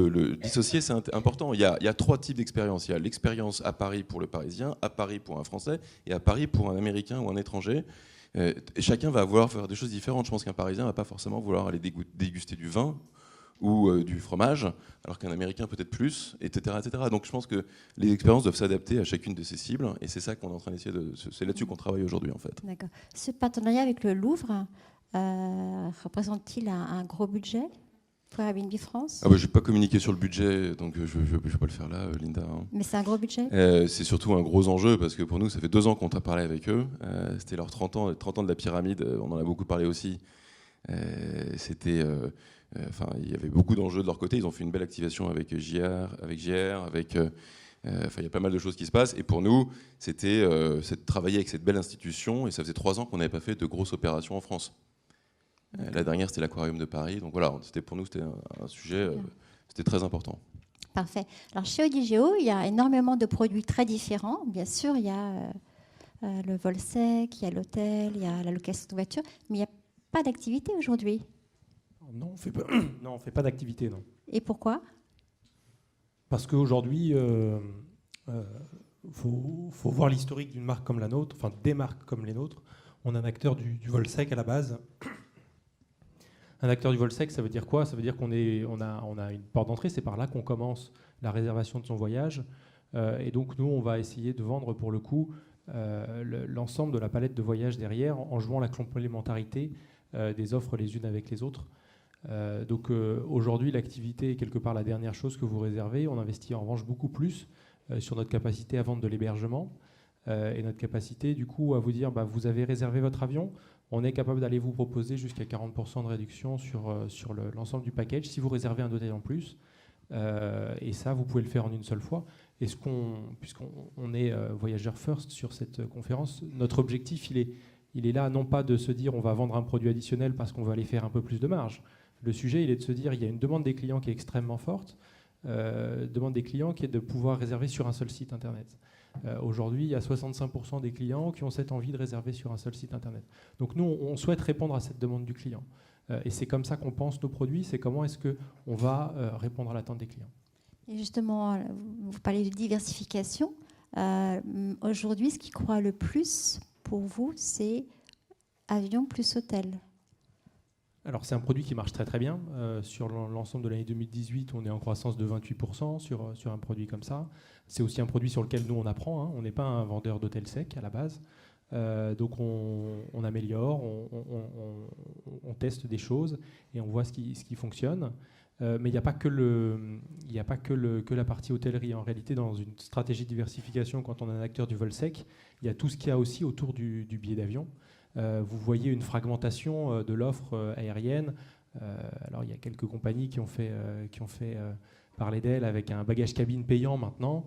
c'est important. Il y a 3 types d'expériences. Il y a l'expérience à Paris pour le Parisien, à Paris pour un Français et à Paris pour un Américain ou un étranger. Chacun va vouloir faire des choses différentes. Je pense qu'un Parisien ne va pas forcément vouloir aller déguster du vin ou du fromage, alors qu'un Américain peut-être plus, etc., etc. Donc je pense que les expériences doivent s'adapter à chacune de ces cibles, et c'est ça qu'on est en train d'essayer c'est là-dessus qu'on travaille aujourd'hui en fait. D'accord. Ce partenariat avec le Louvre représente-t-il un gros budget pour Airbnb France? Je n'ai pas communiqué sur le budget, donc je ne vais pas le faire là, Linda. Mais c'est un gros budget? C'est surtout un gros enjeu, parce que pour nous, ça fait 2 ans qu'on t'a parlé avec eux. C'était leurs 30 ans de la pyramide, on en a beaucoup parlé aussi. Il y avait beaucoup d'enjeux de leur côté. Ils ont fait une belle activation avec JR, il y a pas mal de choses qui se passent. Et pour nous, c'était de travailler avec cette belle institution. Et ça faisait 3 ans qu'on n'avait pas fait de grosses opérations en France. La dernière, c'était l'Aquarium de Paris. Donc voilà, pour nous, c'était un sujet, c'était très important. Parfait. Alors chez Odigeo, il y a énormément de produits très différents. Bien sûr, il y a le vol sec, il y a l'hôtel, il y a la location de voiture, mais il n'y a pas d'activité aujourd'hui. Non, on fait pas d'activité, non. Et pourquoi? Parce qu'aujourd'hui, faut voir l'historique d'une marque comme la nôtre, enfin des marques comme les nôtres. On est un acteur du vol sec à la base. Un acteur du vol sec, ça veut dire quoi? Ça veut dire qu'on a une porte d'entrée, c'est par là qu'on commence la réservation de son voyage. Et donc nous, on va essayer de vendre pour le coup l'ensemble de la palette de voyages derrière en jouant la complémentarité des offres les unes avec les autres. Donc aujourd'hui, l'activité est quelque part la dernière chose que vous réservez. On investit en revanche beaucoup plus sur notre capacité à vendre de l'hébergement et notre capacité du coup à vous dire vous avez réservé votre avion, on est capable d'aller vous proposer jusqu'à 40% de réduction sur l'ensemble du package si vous réservez un hôtel en plus. Et ça, vous pouvez le faire en une seule fois. Et puisqu'on est voyageur first sur cette conférence, notre objectif, il est là, non pas de se dire on va vendre un produit additionnel parce qu'on va aller faire un peu plus de marge. Le sujet, il est de se dire il y a une demande des clients qui est extrêmement forte, demande des clients qui est de pouvoir réserver sur un seul site internet. Aujourd'hui, il y a 65% des clients qui ont cette envie de réserver sur un seul site internet. Donc nous, on souhaite répondre à cette demande du client. Et c'est comme ça qu'on pense nos produits, c'est comment est-ce qu'on va répondre à l'attente des clients. Et justement, vous parlez de diversification. Aujourd'hui, ce qui croît le plus pour vous, c'est avion plus hôtel. Alors c'est un produit qui marche très très bien. Sur l'ensemble de l'année 2018, on est en croissance de 28% sur un produit comme ça. C'est aussi un produit sur lequel nous on apprend. Hein. On n'est pas un vendeur d'hôtel sec à la base. Donc on améliore, on teste des choses et on voit ce qui fonctionne. Mais il n'y a pas que la partie hôtellerie. En réalité, dans une stratégie de diversification, quand on est un acteur du vol sec, il y a tout ce qu'il y a aussi autour du billet d'avion. Vous voyez une fragmentation de l'offre aérienne. Alors il y a quelques compagnies qui ont fait parler d'elles avec un bagage cabine payant maintenant.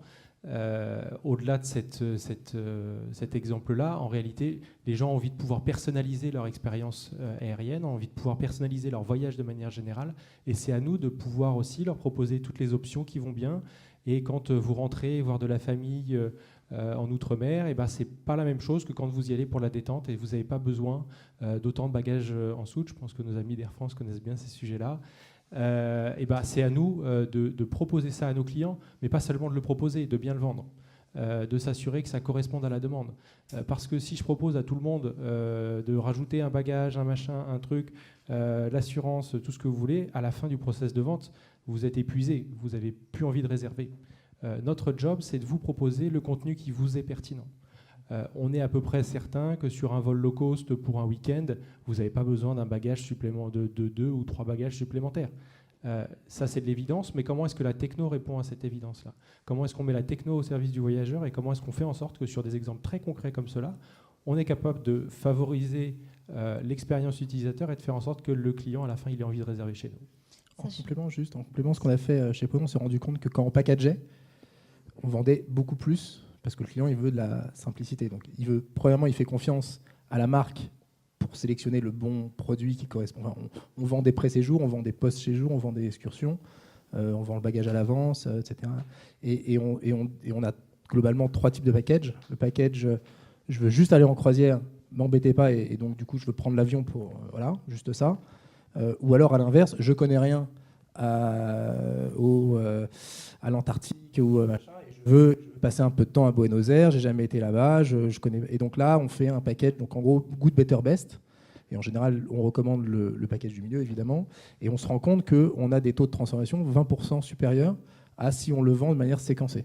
Au-delà de cet exemple-là, en réalité, les gens ont envie de pouvoir personnaliser leur expérience aérienne, ont envie de pouvoir personnaliser leur voyage de manière générale. Et c'est à nous de pouvoir aussi leur proposer toutes les options qui vont bien. Et quand vous rentrez voir de la famille en Outre-mer, c'est pas la même chose que quand vous y allez pour la détente et vous n'avez pas besoin d'autant de bagages en soute. Je pense que nos amis d'Air France connaissent bien ces sujets-là. C'est à nous de proposer ça à nos clients, mais pas seulement de le proposer, de bien le vendre, de s'assurer que ça corresponde à la demande. Parce que si je propose à tout le monde de rajouter un bagage, un machin, un truc, l'assurance, tout ce que vous voulez, à la fin du process de vente, vous êtes épuisé, vous n'avez plus envie de réserver. Notre job, c'est de vous proposer le contenu qui vous est pertinent. On est à peu près certain que sur un vol low cost pour un week-end, vous n'avez pas besoin d'un bagage supplémentaire, de 2 ou 3 bagages supplémentaires. Ça, c'est de l'évidence, mais comment est-ce que la techno répond à cette évidence-là? Comment est-ce qu'on met la techno au service du voyageur et comment est-ce qu'on fait en sorte que sur des exemples très concrets comme cela, on est capable de favoriser l'expérience utilisateur et de faire en sorte que le client, à la fin, il ait envie de réserver chez nous. En complément, ce qu'on a fait chez Podon, on s'est rendu compte que quand on packageait, on vendait beaucoup plus parce que le client, il veut de la simplicité. Donc, premièrement, il fait confiance à la marque pour sélectionner le bon produit qui correspond. Enfin, on vend des pré-séjours, on vend des post-séjours, on vend des excursions, on vend le bagage à l'avance, etc. Et on a globalement 3 types de packages. Le package, je veux juste aller en croisière, m'embêtez pas, et donc du coup, je veux prendre l'avion pour juste ça. Ou alors, à l'inverse, je connais rien à l'Antarctique ou machin, et je veux passer un peu de temps à Buenos Aires, j'ai jamais été là-bas, je connais. Et donc là, on fait un package, donc en gros, good, better, best. Et en général, on recommande le package du milieu, évidemment. Et on se rend compte qu'on a des taux de transformation 20% supérieurs à si on le vend de manière séquencée.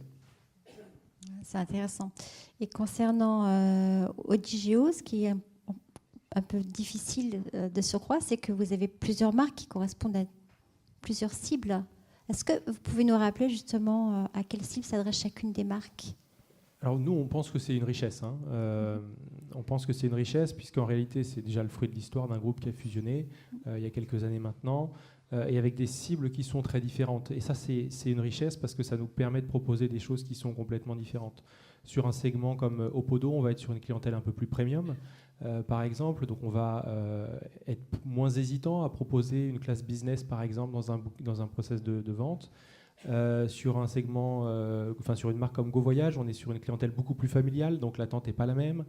C'est intéressant. Et concernant Odigeo, ce qui est un peu difficile de surcroît, c'est que vous avez plusieurs marques qui correspondent à plusieurs cibles. Est-ce que vous pouvez nous rappeler justement à quelle cible s'adresse chacune des marques? Alors nous, on pense que c'est une richesse. On pense que c'est une richesse puisqu'en réalité, c'est déjà le fruit de l'histoire d'un groupe qui a fusionné il y a quelques années maintenant et avec des cibles qui sont très différentes. Et ça, c'est une richesse parce que ça nous permet de proposer des choses qui sont complètement différentes. Sur un segment comme Opodo, on va être sur une clientèle un peu plus premium, par exemple. Donc on va être moins hésitant à proposer une classe business, par exemple, dans un process de vente. Sur un segment, sur une marque comme Go Voyage, on est sur une clientèle beaucoup plus familiale, donc l'attente n'est pas la même.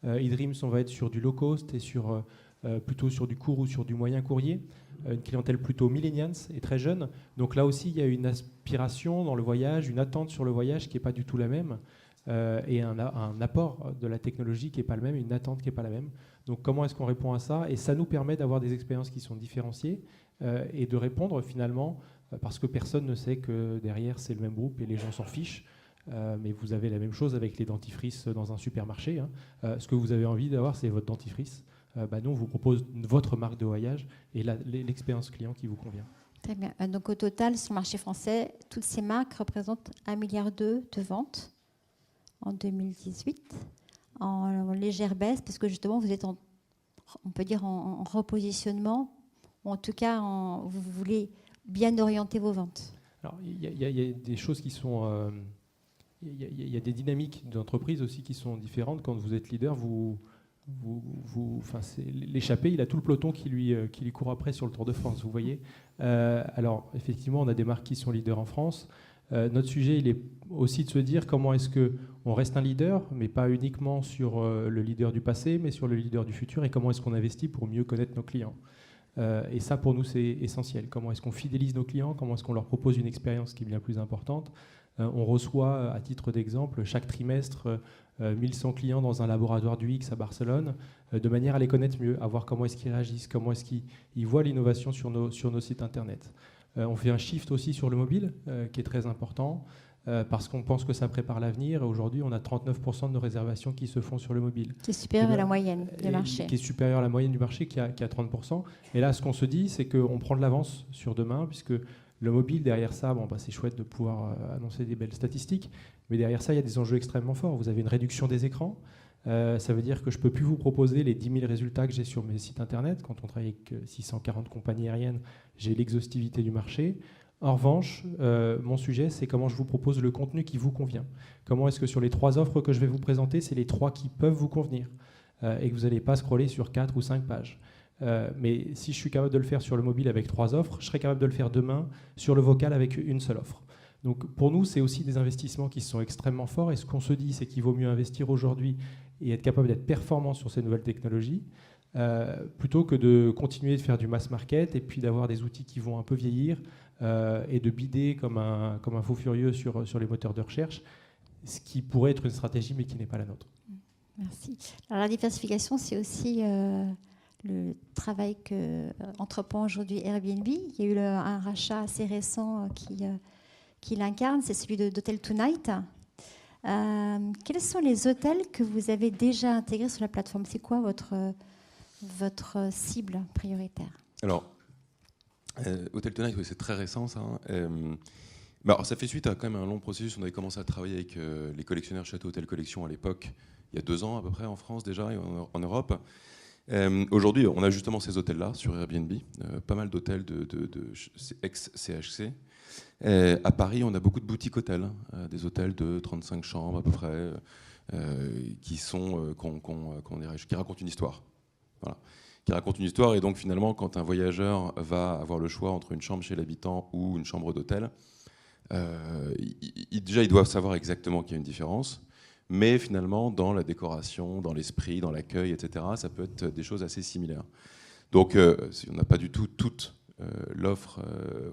eDreams, on va être sur du low cost et plutôt sur du court ou sur du moyen courrier. Une clientèle plutôt millennials et très jeune. Donc là aussi, il y a une aspiration dans le voyage, une attente sur le voyage qui n'est pas du tout la même, et un apport de la technologie qui n'est pas le même, une attente qui n'est pas la même. Donc comment est-ce qu'on répond à ça? Et ça nous permet d'avoir des expériences qui sont différenciées et de répondre finalement, parce que personne ne sait que derrière c'est le même groupe et les gens s'en fichent. Mais vous avez la même chose avec les dentifrices dans un supermarché. Ce que vous avez envie d'avoir, c'est votre dentifrice. Nous, on vous propose votre marque de voyage et l'expérience client qui vous convient. Très bien. Donc au total, sur le marché français, toutes ces marques représentent 1,2 milliard de ventes en 2018, en légère baisse, parce que justement, vous êtes, on peut dire, en repositionnement, ou en tout cas, vous voulez bien orienter vos ventes. Alors, il y a des choses qui sont... Il y a des dynamiques d'entreprise aussi qui sont différentes. Quand vous êtes leader, l'échappé, il a tout le peloton qui lui court après sur le Tour de France, vous voyez. Alors, effectivement, on a des marques qui sont leaders en France. Notre sujet, il est aussi de se dire comment est-ce qu'on reste un leader, mais pas uniquement sur le leader du passé, mais sur le leader du futur, et comment est-ce qu'on investit pour mieux connaître nos clients. Et ça, pour nous, c'est essentiel. Comment est-ce qu'on fidélise nos clients? Comment est-ce qu'on leur propose une expérience qui est bien plus importante? On reçoit, à titre d'exemple, chaque trimestre 1100 clients dans un laboratoire du X à Barcelone, de manière à les connaître mieux, à voir comment est-ce qu'ils réagissent, comment est-ce qu'ils voient l'innovation sur nos sites internet. On fait un shift aussi sur le mobile, qui est très important, parce qu'on pense que ça prépare l'avenir. Aujourd'hui, on a 39% de nos réservations qui se font sur le mobile. Qui est supérieur à la moyenne du marché. Qui est supérieur à la moyenne du marché, qui a 30%. Et là, ce qu'on se dit, c'est qu'on prend de l'avance sur demain, puisque le mobile, derrière ça, c'est chouette de pouvoir annoncer des belles statistiques, mais derrière ça, il y a des enjeux extrêmement forts. Vous avez une réduction des écrans. Ça veut dire que je ne peux plus vous proposer les 10 000 résultats que j'ai sur mes sites internet. Quand on travaille avec 640 compagnies aériennes, j'ai l'exhaustivité du marché. En revanche, mon sujet, c'est comment je vous propose le contenu qui vous convient. Comment est-ce que sur les 3 offres que je vais vous présenter, c'est les 3 qui peuvent vous convenir et que vous n'allez pas scroller sur 4 ou 5 pages. Mais si je suis capable de le faire sur le mobile avec 3 offres, je serai capable de le faire demain sur le vocal avec une seule offre. Donc pour nous, c'est aussi des investissements qui sont extrêmement forts. Et ce qu'on se dit, c'est qu'il vaut mieux investir aujourd'hui et être capable d'être performant sur ces nouvelles technologies, plutôt que de continuer de faire du mass market et puis d'avoir des outils qui vont un peu vieillir et de bider comme un fou furieux sur les moteurs de recherche, ce qui pourrait être une stratégie mais qui n'est pas la nôtre. Merci. Alors la diversification, c'est aussi le travail qu'entreprend aujourd'hui Airbnb. Il y a eu un rachat assez récent qui l'incarne, c'est celui d'Hotel Tonight. Quels sont les hôtels que vous avez déjà intégrés sur la plateforme? C'est quoi votre cible prioritaire? Alors, Hotel Tonight, oui, c'est très récent ça. Alors, ça fait suite à quand même un long processus. On avait commencé à travailler avec les collectionneurs Château Hôtel Collection à l'époque, il y a 2 ans à peu près en France déjà et en Europe. Aujourd'hui, on a justement ces hôtels-là sur Airbnb, pas mal d'hôtels de ex-CHC. À Paris, on a beaucoup de boutiques hôtels, des hôtels de 35 chambres à peu près, qui racontent une histoire. Voilà. Qui racontent une histoire, et donc finalement, quand un voyageur va avoir le choix entre une chambre chez l'habitant ou une chambre d'hôtel, déjà, il doit savoir exactement qu'il y a une différence. Mais finalement, dans la décoration, dans l'esprit, dans l'accueil, etc., ça peut être des choses assez similaires. Donc, on n'a pas du tout toute l'offre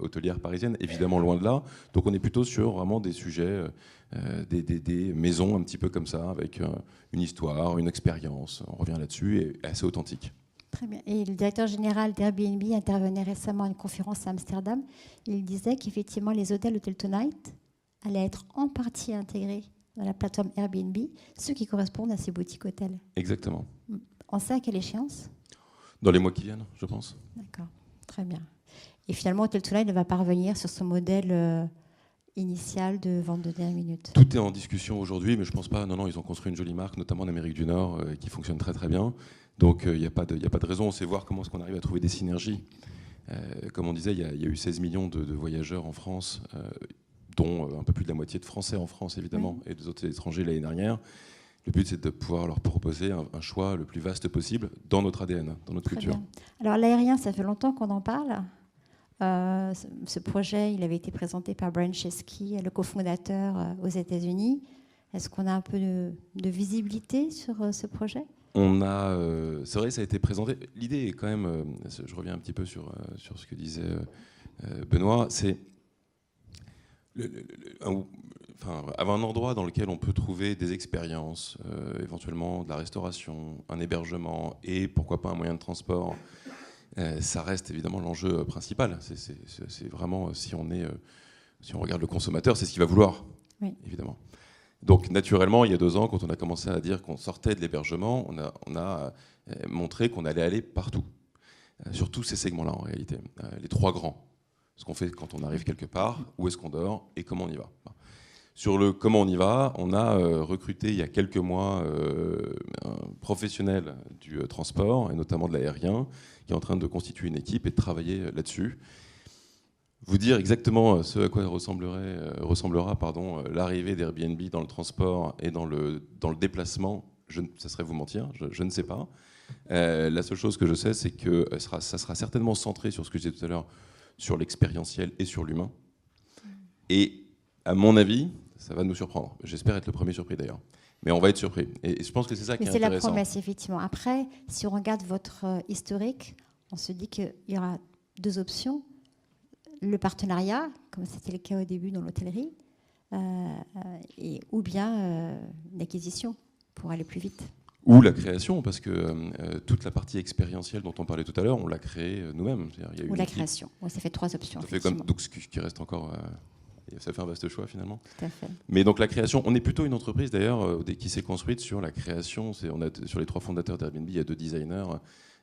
hôtelière parisienne, évidemment loin de là. Donc, on est plutôt sur vraiment des sujets, des maisons un petit peu comme ça, avec une histoire, une expérience. On revient là-dessus, et assez authentique. Très bien. Et le directeur général d'Airbnb intervenait récemment à une conférence à Amsterdam. Il disait qu'effectivement, les hôtels Hotel Tonight allaient être en partie intégrés dans la plateforme Airbnb, ceux qui correspondent à ces boutiques hôtels. Exactement. On sait à quelle échéance? Dans les mois qui viennent, je pense. D'accord, très bien. Et finalement, Hotel Tonight ne va pas revenir sur son modèle initial de vente de dernière minute. Tout est en discussion aujourd'hui, mais je ne pense pas. Non, ils ont construit une jolie marque, notamment en Amérique du Nord, qui fonctionne très très bien. Donc il n'y a pas de raison. On sait voir comment est-ce qu'on arrive à trouver des synergies. Comme on disait, il y a eu 16 millions de voyageurs en France, dont un peu plus de la moitié de Français en France, évidemment, oui, et des autres étrangers l'année dernière. Le but, c'est de pouvoir leur proposer un choix le plus vaste possible dans notre ADN, dans notre culture. Bien. Alors l'aérien, ça fait longtemps qu'on en parle. Ce projet, il avait été présenté par Brian Chesky, le cofondateur aux États-Unis. Est-ce qu'on a un peu de visibilité sur ce projet ? On a, c'est vrai, ça a été présenté. L'idée est quand même, je reviens un petit peu sur ce que disait Benoît, c'est avoir un endroit dans lequel on peut trouver des expériences, éventuellement de la restauration, un hébergement et pourquoi pas un moyen de transport. Ça reste évidemment l'enjeu principal. C'est vraiment, si on regarde le consommateur, c'est ce qu'il va vouloir, oui. Évidemment. Donc naturellement, il y a 2 ans, quand on a commencé à dire qu'on sortait de l'hébergement, on a montré qu'on allait aller partout, sur tous ces segments-là en réalité, les 3 grands. Ce qu'on fait quand on arrive quelque part, où est-ce qu'on dort et comment on y va. Sur le comment on y va, on a recruté il y a quelques mois un professionnel du transport, et notamment de l'aérien, qui est en train de constituer une équipe et de travailler là-dessus. Vous dire exactement ce à quoi ressemblera l'arrivée d'Airbnb dans le transport et dans le déplacement, ça serait vous mentir, je ne sais pas. La seule chose que je sais, c'est que ça sera certainement centré sur ce que je disais tout à l'heure, sur l'expérientiel et sur l'humain. Et à mon avis, ça va nous surprendre. J'espère être le premier surpris d'ailleurs. Mais on va être surpris. Et je pense que c'est ça qui est intéressant. Mais c'est la promesse, effectivement. Après, si on regarde votre historique, on se dit qu'il y aura 2 options. Le partenariat, comme c'était le cas au début dans l'hôtellerie, ou bien l'acquisition pour aller plus vite. Ou la création, parce que toute la partie expérientielle dont on parlait tout à l'heure, on l'a créée nous-mêmes. Ou la création. Oui, ça fait 3 options. Ça fait donc ce qui reste encore... ça fait un vaste choix finalement. Tout à fait. Mais donc la création, on est plutôt une entreprise d'ailleurs qui s'est construite sur la création. Sur les 3 fondateurs d'Airbnb, il y a 2 designers.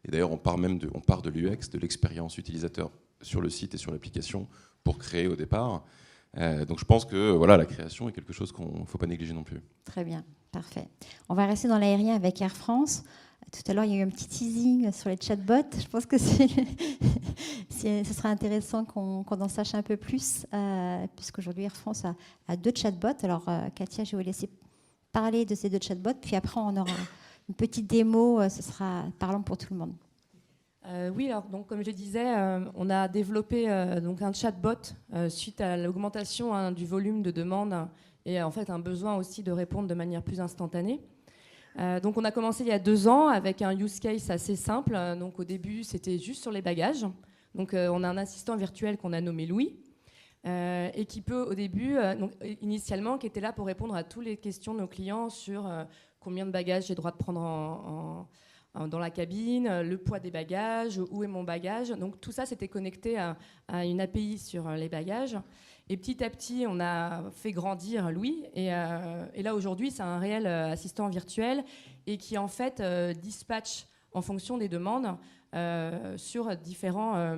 Et d'ailleurs, on part de l'UX, de l'expérience utilisateur sur le site et sur l'application pour créer au départ. Donc je pense que la création est quelque chose qu'on ne faut pas négliger non plus. Très bien, parfait. On va rester dans l'aérien avec Air France. Tout à l'heure, il y a eu un petit teasing sur les chatbots. Je pense que ce sera intéressant qu'on en sache un peu plus, puisqu'aujourd'hui, Air France a 2 chatbots. Alors, Katia, je vais vous laisser parler de ces 2 chatbots, puis après, on aura une petite démo. Ce sera parlant pour tout le monde. Oui, alors donc, comme je disais, on a développé donc un chatbot suite à l'augmentation du volume de demandes et en fait un besoin aussi de répondre de manière plus instantanée. Donc on a commencé il y a 2 ans avec un use case assez simple. Donc au début, c'était juste sur les bagages. Donc on a un assistant virtuel qu'on a nommé Louis et qui peut au début, initialement, qui était là pour répondre à toutes les questions de nos clients sur combien de bagages j'ai le droit de prendre dans la cabine, le poids des bagages, où est mon bagage. Donc tout ça, c'était connecté à une API sur les bagages. Et petit à petit, on a fait grandir Louis. Et là, aujourd'hui, c'est un réel assistant virtuel et qui, en fait, dispatche en fonction des demandes sur différents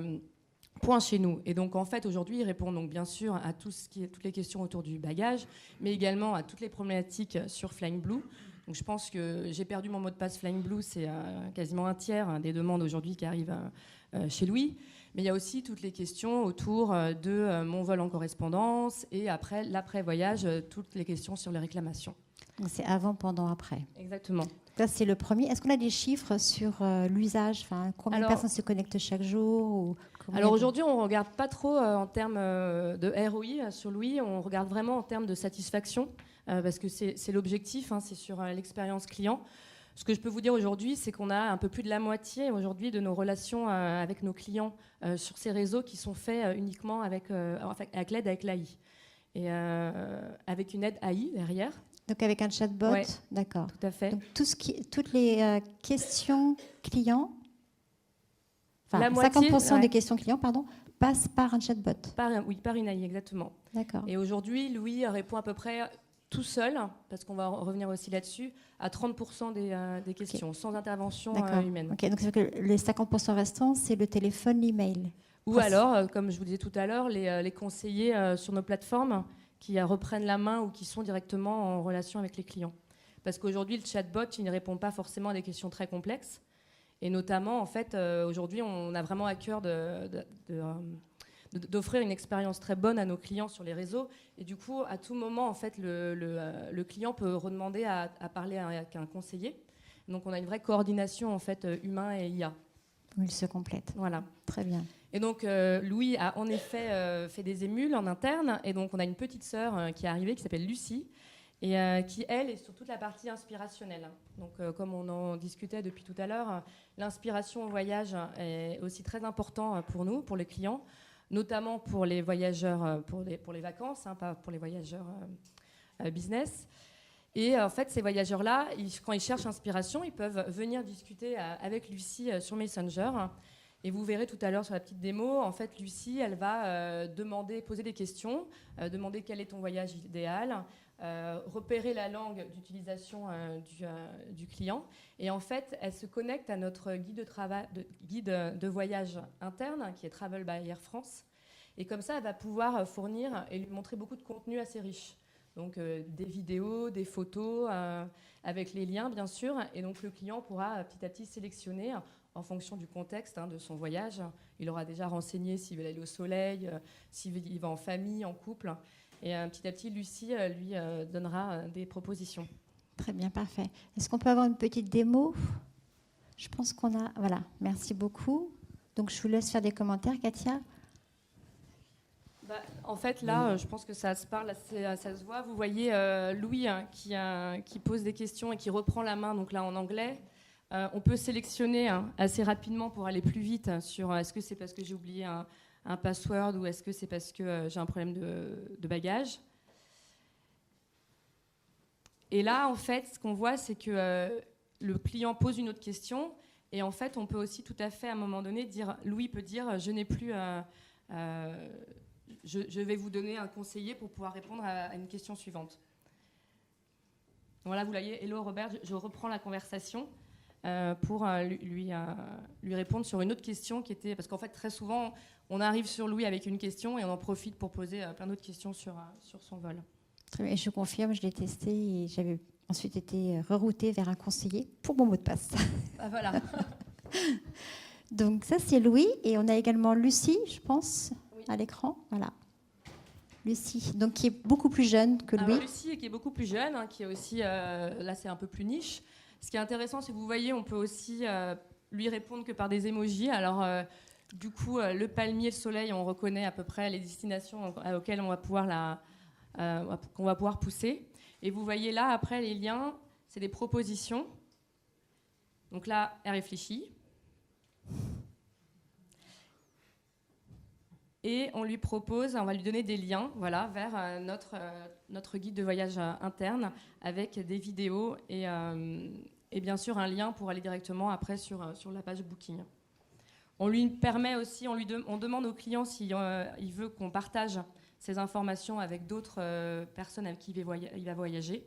points chez nous. Et donc, en fait, aujourd'hui, il répond donc, bien sûr à toutes les questions autour du bagage, mais également à toutes les problématiques sur Flying Blue. Donc je pense que j'ai perdu mon mot de passe Flying Blue, c'est quasiment un tiers des demandes aujourd'hui qui arrivent chez Louis. Mais il y a aussi toutes les questions autour de mon vol en correspondance et après l'après-voyage, toutes les questions sur les réclamations. Donc c'est avant, pendant, après. Exactement. Ça, c'est le premier. Est-ce qu'on a des chiffres sur l'usage, combien de personnes se connectent chaque jour Alors aujourd'hui, on ne regarde pas trop en termes de ROI sur Louis, on regarde vraiment en termes de satisfaction. Parce que c'est l'objectif, c'est sur l'expérience client. Ce que je peux vous dire aujourd'hui, c'est qu'on a un peu plus de la moitié aujourd'hui de nos relations avec nos clients sur ces réseaux qui sont faits uniquement avec l'aide avec l'AI. Et avec une aide AI derrière. Donc avec un chatbot, ouais, d'accord. Tout à fait. Donc toutes les questions clients, la moitié, 50% des questions clients, passent par un chatbot. Par une AI, exactement. D'accord. Et aujourd'hui, Louis répond à peu près tout seul, parce qu'on va revenir aussi là-dessus, à 30% des questions, sans intervention humaine. Ok, donc c'est que les 50% restants, c'est le téléphone, l'email. Ou alors, comme je vous disais tout à l'heure, les conseillers sur nos plateformes qui reprennent la main ou qui sont directement en relation avec les clients. Parce qu'aujourd'hui, le chatbot, il ne répond pas forcément à des questions très complexes. Et notamment, en fait, aujourd'hui, on a vraiment à cœur d'offrir une expérience très bonne à nos clients sur les réseaux. Et du coup, à tout moment, en fait, le client peut redemander à parler avec un conseiller. Donc, on a une vraie coordination en fait, humain et IA. Ils se complètent. Voilà. Très bien. Et donc, Louis a en effet fait des émules en interne. Et donc, on a une petite sœur qui est arrivée, qui s'appelle Lucie, et qui, elle, est sur toute la partie inspirationnelle. Donc, comme on en discutait depuis tout à l'heure, l'inspiration au voyage est aussi très important pour nous, pour les clients, notamment pour les voyageurs, pour les vacances, pas pour les voyageurs business. Et en fait, ces voyageurs-là, quand ils cherchent inspiration, ils peuvent venir discuter avec Lucie sur Messenger. Et vous verrez tout à l'heure sur la petite démo, en fait, Lucie, elle va poser des questions, demander quel est ton voyage idéal, repérer la langue d'utilisation du client. Et en fait, elle se connecte à notre guide de voyage interne, qui est Travel by Air France. Et comme ça, elle va pouvoir fournir et lui montrer beaucoup de contenu assez riche. Donc des vidéos, des photos, avec les liens, bien sûr. Et donc le client pourra petit à petit sélectionner en fonction du contexte de son voyage. Il aura déjà renseigné s'il veut aller au soleil, s'il va en famille, en couple. Et petit à petit, Lucie lui donnera des propositions. Très bien, parfait. Est-ce qu'on peut avoir une petite démo ? Je pense qu'on a... Voilà, merci beaucoup. Donc, je vous laisse faire des commentaires, Katia. En fait, là, je pense que ça se parle, ça se voit. Vous voyez Louis qui pose des questions et qui reprend la main, donc là en anglais. On peut sélectionner assez rapidement pour aller plus vite sur est-ce que c'est parce que j'ai oublié un password ou est-ce que c'est parce que j'ai un problème de bagage. Et là, en fait, ce qu'on voit, c'est que le client pose une autre question et en fait, on peut aussi tout à fait, à un moment donné, Louis peut dire « je n'ai plus... je vais vous donner un conseiller pour pouvoir répondre à une question suivante. » Voilà, vous voyez, hello Robert, je reprends la conversation pour lui répondre sur une autre question qui était... Parce qu'en fait, très souvent, on arrive sur Louis avec une question et on en profite pour poser plein d'autres questions sur son vol. Très bien, et je confirme, je l'ai testé et j'avais ensuite été reroutée vers un conseiller pour mon mot de passe. Ah, voilà. Donc ça, c'est Louis. Et on a également Lucie, je pense, oui, à l'écran. Voilà. Lucie, donc qui est beaucoup plus jeune que Louis. Alors, Lucie, qui est beaucoup plus jeune, qui est aussi... là, c'est un peu plus niche. Ce qui est intéressant, c'est que vous voyez, on peut aussi lui répondre que par des emojis. Alors, du coup, le palmier, le soleil, on reconnaît à peu près les destinations auxquelles on va pouvoir qu'on va pouvoir pousser. Et vous voyez là, après, les liens, c'est des propositions. Donc là, elle réfléchit. Et on lui propose, on va lui donner des liens, voilà, vers notre guide de voyage interne avec des vidéos et bien sûr un lien pour aller directement après sur la page Booking. On lui permet aussi, on demande au client s'il il veut qu'on partage ces informations avec d'autres personnes avec qui il va voyager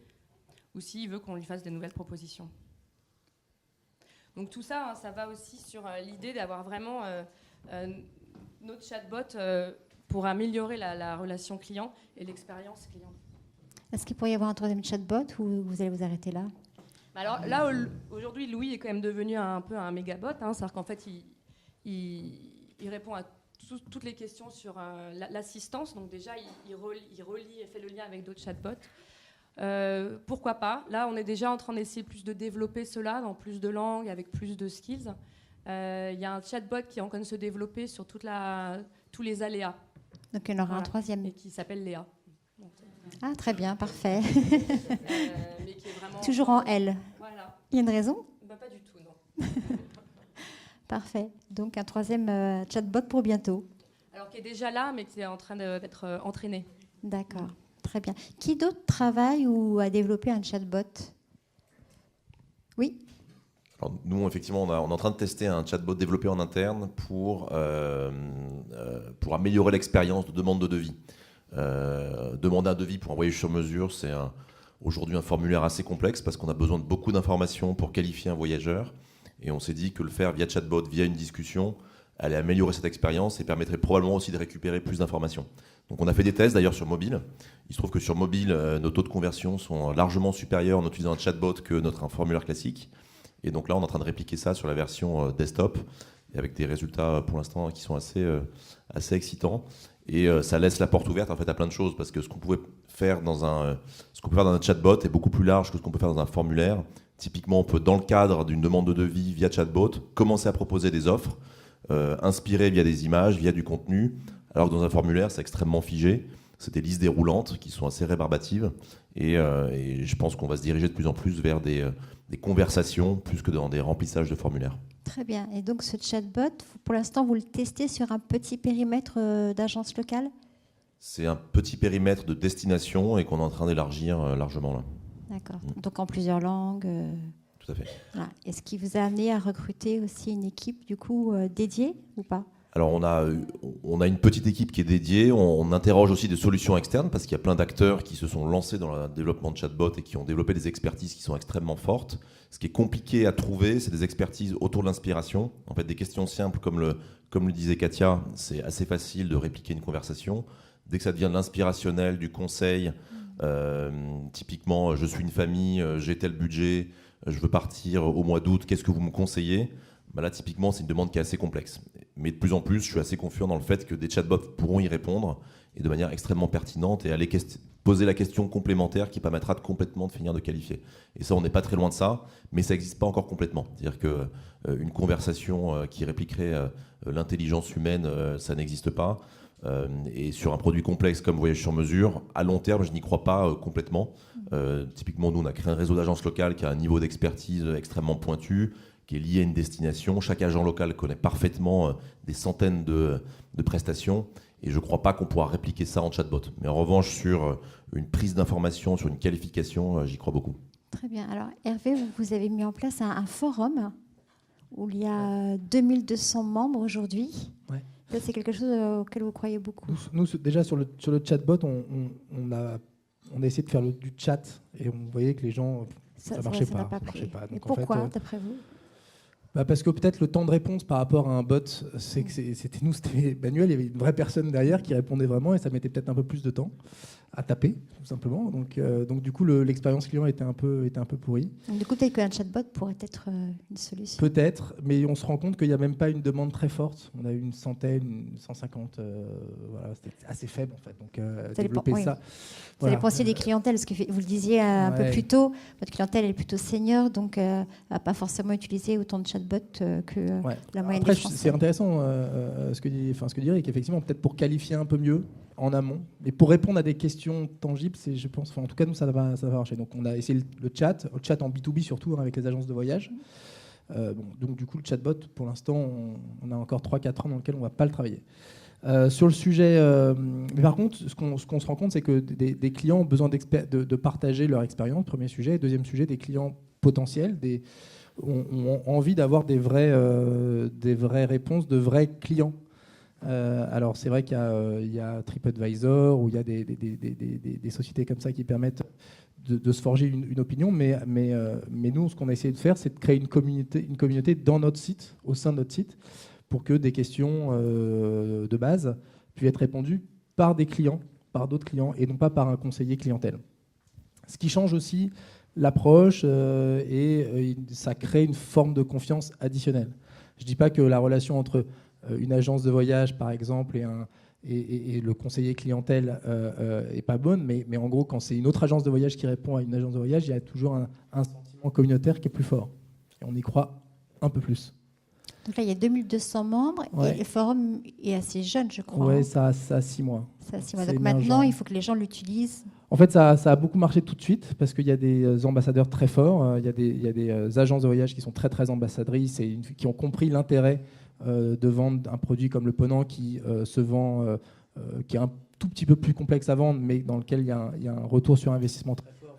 ou s'il veut qu'on lui fasse des nouvelles propositions. Donc tout ça, ça va aussi sur l'idée d'avoir vraiment notre chatbot pour améliorer la relation client et l'expérience client. Est-ce qu'il pourrait y avoir un troisième chatbot ou vous allez vous arrêter là ? Alors là, aujourd'hui, Louis est quand même devenu un peu un mégabot, c'est-à-dire qu'en fait, il répond à toutes les questions sur l'assistance. Donc déjà, il relie et fait le lien avec d'autres chatbots. Pourquoi pas ? Là, on est déjà en train d'essayer plus de développer cela dans plus de langues, avec plus de skills. Il y a un chatbot qui est en train de se développer sur tous les aléas. Donc il y en aura un troisième. Et qui s'appelle Léa. Ah, très bien, parfait. Mais qui est vraiment... Toujours en L. Voilà. Il y a une raison ? Pas du tout, non. Parfait. Donc un troisième chatbot pour bientôt. Alors qui est déjà là, mais qui est en train d'être entraîné. D'accord, très bien. Qui d'autre travaille ou a développé un chatbot ? Oui ? Alors, nous, effectivement, on est en train de tester un chatbot développé en interne pour améliorer l'expérience de demande de devis. Demander un devis pour un voyage sur mesure, c'est aujourd'hui un formulaire assez complexe parce qu'on a besoin de beaucoup d'informations pour qualifier un voyageur. Et on s'est dit que le faire via chatbot, via une discussion, allait améliorer cette expérience et permettrait probablement aussi de récupérer plus d'informations. Donc on a fait des tests d'ailleurs sur mobile. Il se trouve que sur mobile, nos taux de conversion sont largement supérieurs en utilisant un chatbot que un formulaire classique. Et donc là, on est en train de répliquer ça sur la version desktop, et avec des résultats pour l'instant qui sont assez excitants. Et ça laisse la porte ouverte en fait à plein de choses, parce que ce qu'on pouvait faire dans un chatbot est beaucoup plus large que ce qu'on peut faire dans un formulaire. Typiquement, on peut, dans le cadre d'une demande de devis via chatbot, commencer à proposer des offres, inspirées via des images, via du contenu, alors que dans un formulaire, c'est extrêmement figé. C'est des listes déroulantes qui sont assez rébarbatives. Et je pense qu'on va se diriger de plus en plus vers des conversations plus que dans des remplissages de formulaires. Très bien. Et donc ce chatbot, pour l'instant, vous le testez sur un petit périmètre d'agence locale ? C'est un petit périmètre de destination et qu'on est en train d'élargir largement là. D'accord. Donc en plusieurs langues. Tout à fait. Voilà. Est-ce qui vous a amené à recruter aussi une équipe du coup dédiée ou pas ? Alors on a une petite équipe qui est dédiée, on interroge aussi des solutions externes parce qu'il y a plein d'acteurs qui se sont lancés dans le développement de chatbots et qui ont développé des expertises qui sont extrêmement fortes. Ce qui est compliqué à trouver, c'est des expertises autour de l'inspiration. En fait, des questions simples comme le disait Katia, c'est assez facile de répliquer une conversation. Dès que ça devient de l'inspirationnel, du conseil, typiquement je suis une famille, j'ai tel budget, je veux partir au mois d'août, qu'est-ce que vous me conseillez ? Là, typiquement, c'est une demande qui est assez complexe. Mais de plus en plus, je suis assez confiant dans le fait que des chatbots pourront y répondre et de manière extrêmement pertinente et aller poser la question complémentaire qui permettra complètement de finir de qualifier. Et ça, on n'est pas très loin de ça, mais ça n'existe pas encore complètement. C'est-à-dire qu'une conversation qui répliquerait l'intelligence humaine, ça n'existe pas. Et sur un produit complexe comme Voyage sur mesure, à long terme, je n'y crois pas complètement. Typiquement, nous, on a créé un réseau d'agences locales qui a un niveau d'expertise extrêmement pointu, qui est lié à une destination. Chaque agent local connaît parfaitement des centaines de prestations et je ne crois pas qu'on pourra répliquer ça en chatbot. Mais en revanche, sur une prise d'information, sur une qualification, j'y crois beaucoup. Très bien. Alors Hervé, vous avez mis en place un forum où il y a 2200 membres aujourd'hui. Ouais. Ça, c'est quelque chose auquel vous croyez beaucoup. Nous, déjà sur le chatbot, on a essayé de faire du chat et on voyait que les gens, ça marchait pas. Et Donc, pourquoi, en fait, d'après vous ? Parce que peut-être le temps de réponse par rapport à un bot, c'était manuel, il y avait une vraie personne derrière qui répondait vraiment et ça mettait peut-être un peu plus de temps à taper, tout simplement. Donc du coup, l'expérience client était un peu pourrie. Donc, du coup, peut-être qu'un chatbot pourrait être une solution. Peut-être, mais on se rend compte qu'il n'y a même pas une demande très forte. On a eu une centaine, 150, voilà, c'était assez faible en fait. Donc développer ça. Ça dépend aussi des clientèles, parce que vous le disiez un peu plus tôt, votre clientèle est plutôt senior, donc elle n'a pas forcément utilisé autant de chatbots que la moyenne des Français. C'est intéressant ce que dit Eric, effectivement, peut-être pour qualifier un peu mieux en amont, mais pour répondre à des questions tangibles, je pense, en tout cas nous ça va marcher. Donc on a essayé le chat en B2B surtout avec les agences de voyage. Donc du coup le chatbot, pour l'instant, on a encore 3-4 ans dans lesquels on ne va pas le travailler. Sur le sujet, mais par contre, ce qu'on se rend compte, c'est que des clients ont besoin de partager leur expérience, premier sujet. Deuxième sujet, des clients potentiels ont envie d'avoir des vraies réponses de vrais clients. Alors c'est vrai qu'il y a TripAdvisor, où il y a des sociétés comme ça qui permettent de se forger une opinion, mais nous, ce qu'on a essayé de faire, c'est de créer une communauté dans notre site, au sein de notre site, pour que des questions de base puissent être répondues par des clients, par d'autres clients, et non pas par un conseiller clientèle. Ce qui change aussi l'approche et ça crée une forme de confiance additionnelle. Je ne dis pas que la relation entre une agence de voyage, par exemple, et le conseiller clientèle n'est pas bonne, mais en gros, quand c'est une autre agence de voyage qui répond à une agence de voyage, il y a toujours un sentiment communautaire qui est plus fort. Et on y croit un peu plus. Donc là, il y a 2200 membres et le forum est assez jeune, je crois. Oui, ça a 6 mois. Ça a 6 mois. Donc maintenant, il faut que les gens l'utilisent. En fait, ça a beaucoup marché tout de suite parce qu'il y a des ambassadeurs très forts. Il y a des agences de voyage qui sont très, très ambassadrices et qui ont compris l'intérêt de vendre un produit comme le Ponant qui se vend, qui est un tout petit peu plus complexe à vendre, mais dans lequel il y a un retour sur investissement très fort,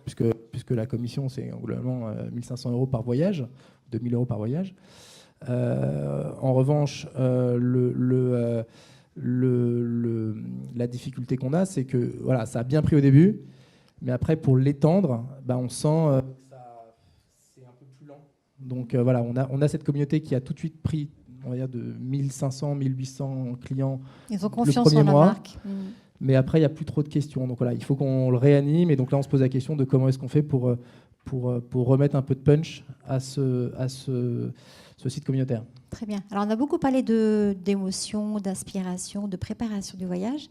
puisque la commission, c'est globalement 1 500 € par voyage, 2 000 € par voyage. En revanche, la difficulté qu'on a, c'est que voilà, ça a bien pris au début, mais après, pour l'étendre, on sent que c'est un peu plus lent. Donc voilà, on a cette communauté qui a tout de suite pris, on va dire, de 1500, 1800 clients. Ils ont confiance le premier en la mois. marque. mais après, il n'y a plus trop de questions. Donc voilà, il faut qu'on le réanime. Et donc là, on se pose la question de comment est-ce qu'on fait pour remettre un peu de punch à ce site communautaire. Très bien. Alors, on a beaucoup parlé d'émotion, d'inspiration, de préparation du voyage.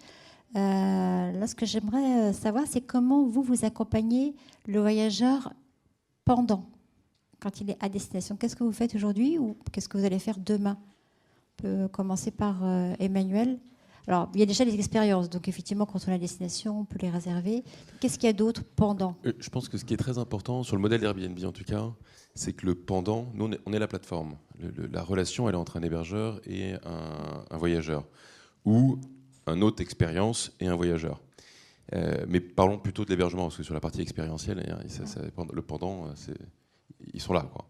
Là, ce que j'aimerais savoir, c'est comment vous accompagnez le voyageur pendant, quand il est à destination. Qu'est-ce que vous faites aujourd'hui ou qu'est-ce que vous allez faire demain? On peut commencer par Emmanuel. Alors, il y a déjà les expériences. Donc, effectivement, quand on est à destination, on peut les réserver. Qu'est-ce qu'il y a d'autre pendant? Je pense que ce qui est très important, sur le modèle d'Airbnb en tout cas, c'est que le pendant, nous on est la plateforme. La relation, elle est entre un hébergeur et un voyageur. Ou un hôte expérience et un voyageur. Mais parlons plutôt de l'hébergement, parce que sur la partie expérientielle, le pendant, ils sont là, quoi.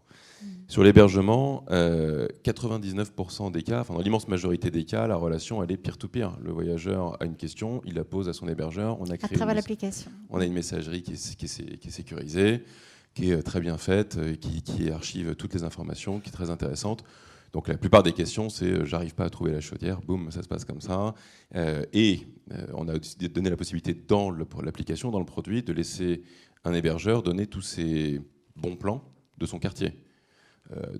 Sur l'hébergement, 99% des cas, dans l'immense majorité des cas, la relation, elle est peer-to-peer. Le voyageur a une question, il la pose à son hébergeur. On a créé à travers l'application. On a une messagerie qui est sécurisée, qui est très bien faite, qui archive toutes les informations, qui est très intéressante. Donc la plupart des questions, c'est j'arrive pas à trouver la chaudière, boum, ça se passe comme ça. On a aussi donné la possibilité dans l'application, dans le produit, de laisser un hébergeur donner tous ses bons plans de son quartier.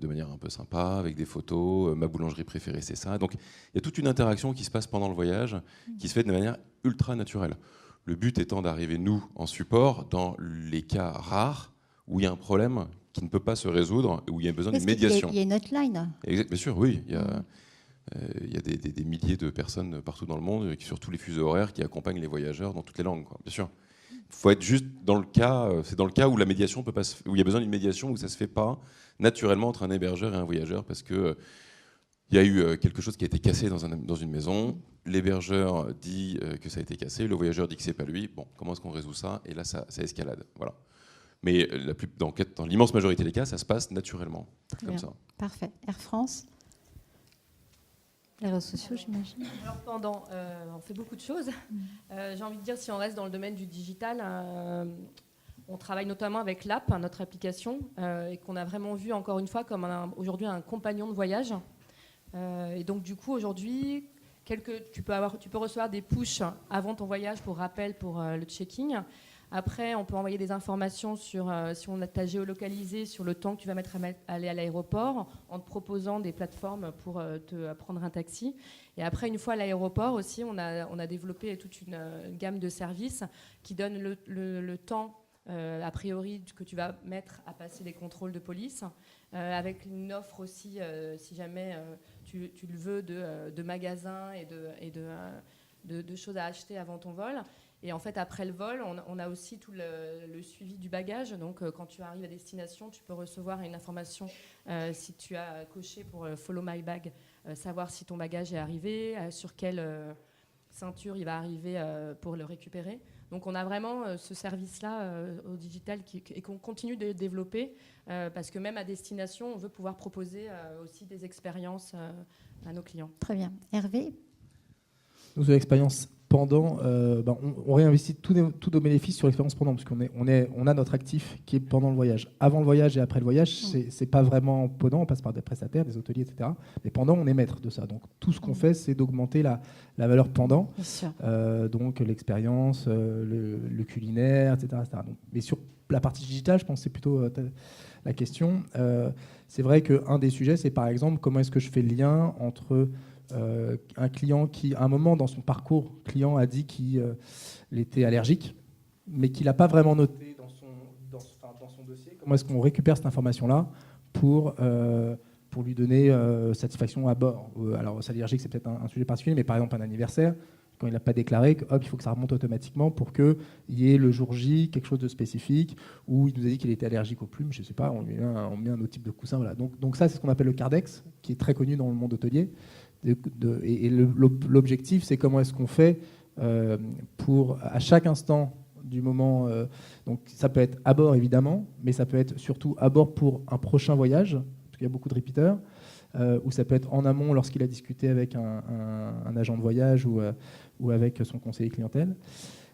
De manière un peu sympa, avec des photos, ma boulangerie préférée c'est ça. Donc il y a toute une interaction qui se passe pendant le voyage, qui se fait de manière ultra naturelle. Le but étant d'arriver, nous, en support, dans les cas rares où il y a un problème qui ne peut pas se résoudre, où il y a besoin d'une médiation. Il y a une hotline. Bien sûr, oui. Il y a des milliers de personnes partout dans le monde, sur tous les fuseaux horaires, qui accompagnent les voyageurs dans toutes les langues, quoi. Bien sûr. Il faut être juste dans le cas, c'est dans le cas où la médiation peut pas, où il y a besoin d'une médiation, où ça se fait pas naturellement entre un hébergeur et un voyageur, parce que il y a eu quelque chose qui a été cassé dans une maison. L'hébergeur dit que ça a été cassé, le voyageur dit que c'est pas lui. Bon, comment est-ce qu'on résout ça? Et là, ça escalade. Voilà. Mais dans l'immense majorité des cas, ça se passe naturellement, comme ça. Parfait. Air France. Les réseaux sociaux, j'imagine. Alors pendant, on fait beaucoup de choses. J'ai envie de dire, si on reste dans le domaine du digital, on travaille notamment avec l'app, notre application, et qu'on a vraiment vu encore une fois comme aujourd'hui un compagnon de voyage. Et donc du coup aujourd'hui, tu peux recevoir des pushs avant ton voyage pour rappel pour le check-in. Après, on peut envoyer des informations sur si on t'a géolocalisé sur le temps que tu vas mettre à aller à l'aéroport, en te proposant des plateformes pour te prendre un taxi. Et après, une fois à l'aéroport aussi, on a développé toute une gamme de services qui donnent le temps a priori que tu vas mettre à passer les contrôles de police, avec une offre aussi, si jamais tu le veux, de magasins et de choses à acheter avant ton vol. Et en fait, après le vol, on a aussi tout le suivi du bagage. Donc, quand tu arrives à destination, tu peux recevoir une information si tu as coché pour Follow My Bag, savoir si ton bagage est arrivé, sur quelle ceinture il va arriver pour le récupérer. Donc, on a vraiment ce service-là au digital et qu'on continue de développer parce que même à destination, on veut pouvoir proposer aussi des expériences à nos clients. Très bien. Hervé? Nous, sur l'expérience pendant, on réinvestit tous nos bénéfices sur l'expérience pendant, parce qu'on a notre actif qui est pendant le voyage. Avant le voyage et après le voyage, c'est pas vraiment pendant, on passe par des prestataires, des hôteliers, etc. Mais pendant, on est maître de ça. Donc tout ce qu'on fait, c'est d'augmenter la valeur pendant. Donc l'expérience, le culinaire, etc. Donc, mais sur la partie digitale, je pense que c'est plutôt la question. C'est vrai qu'un des sujets, c'est par exemple comment est-ce que je fais le lien entre un client qui, à un moment dans son parcours client, a dit qu'il était allergique, mais qu'il n'a pas vraiment noté dans son dossier. Comment est-ce qu'on récupère cette information-là pour lui donner satisfaction à bord? Alors, c'est allergique, c'est peut-être un sujet particulier, mais par exemple, un anniversaire, quand il n'a pas déclaré, il faut que ça remonte automatiquement pour qu'il y ait le jour J quelque chose de spécifique, où il nous a dit qu'il était allergique aux plumes, je ne sais pas, on met un autre type de coussin. Voilà. Donc ça, c'est ce qu'on appelle le Cardex, qui est très connu dans le monde hôtelier. Et l'objectif, c'est comment est-ce qu'on fait pour, à chaque instant du moment, donc ça peut être à bord évidemment, mais ça peut être surtout à bord pour un prochain voyage, parce qu'il y a beaucoup de repeaters, ou ça peut être en amont lorsqu'il a discuté avec un agent de voyage ou avec son conseiller clientèle.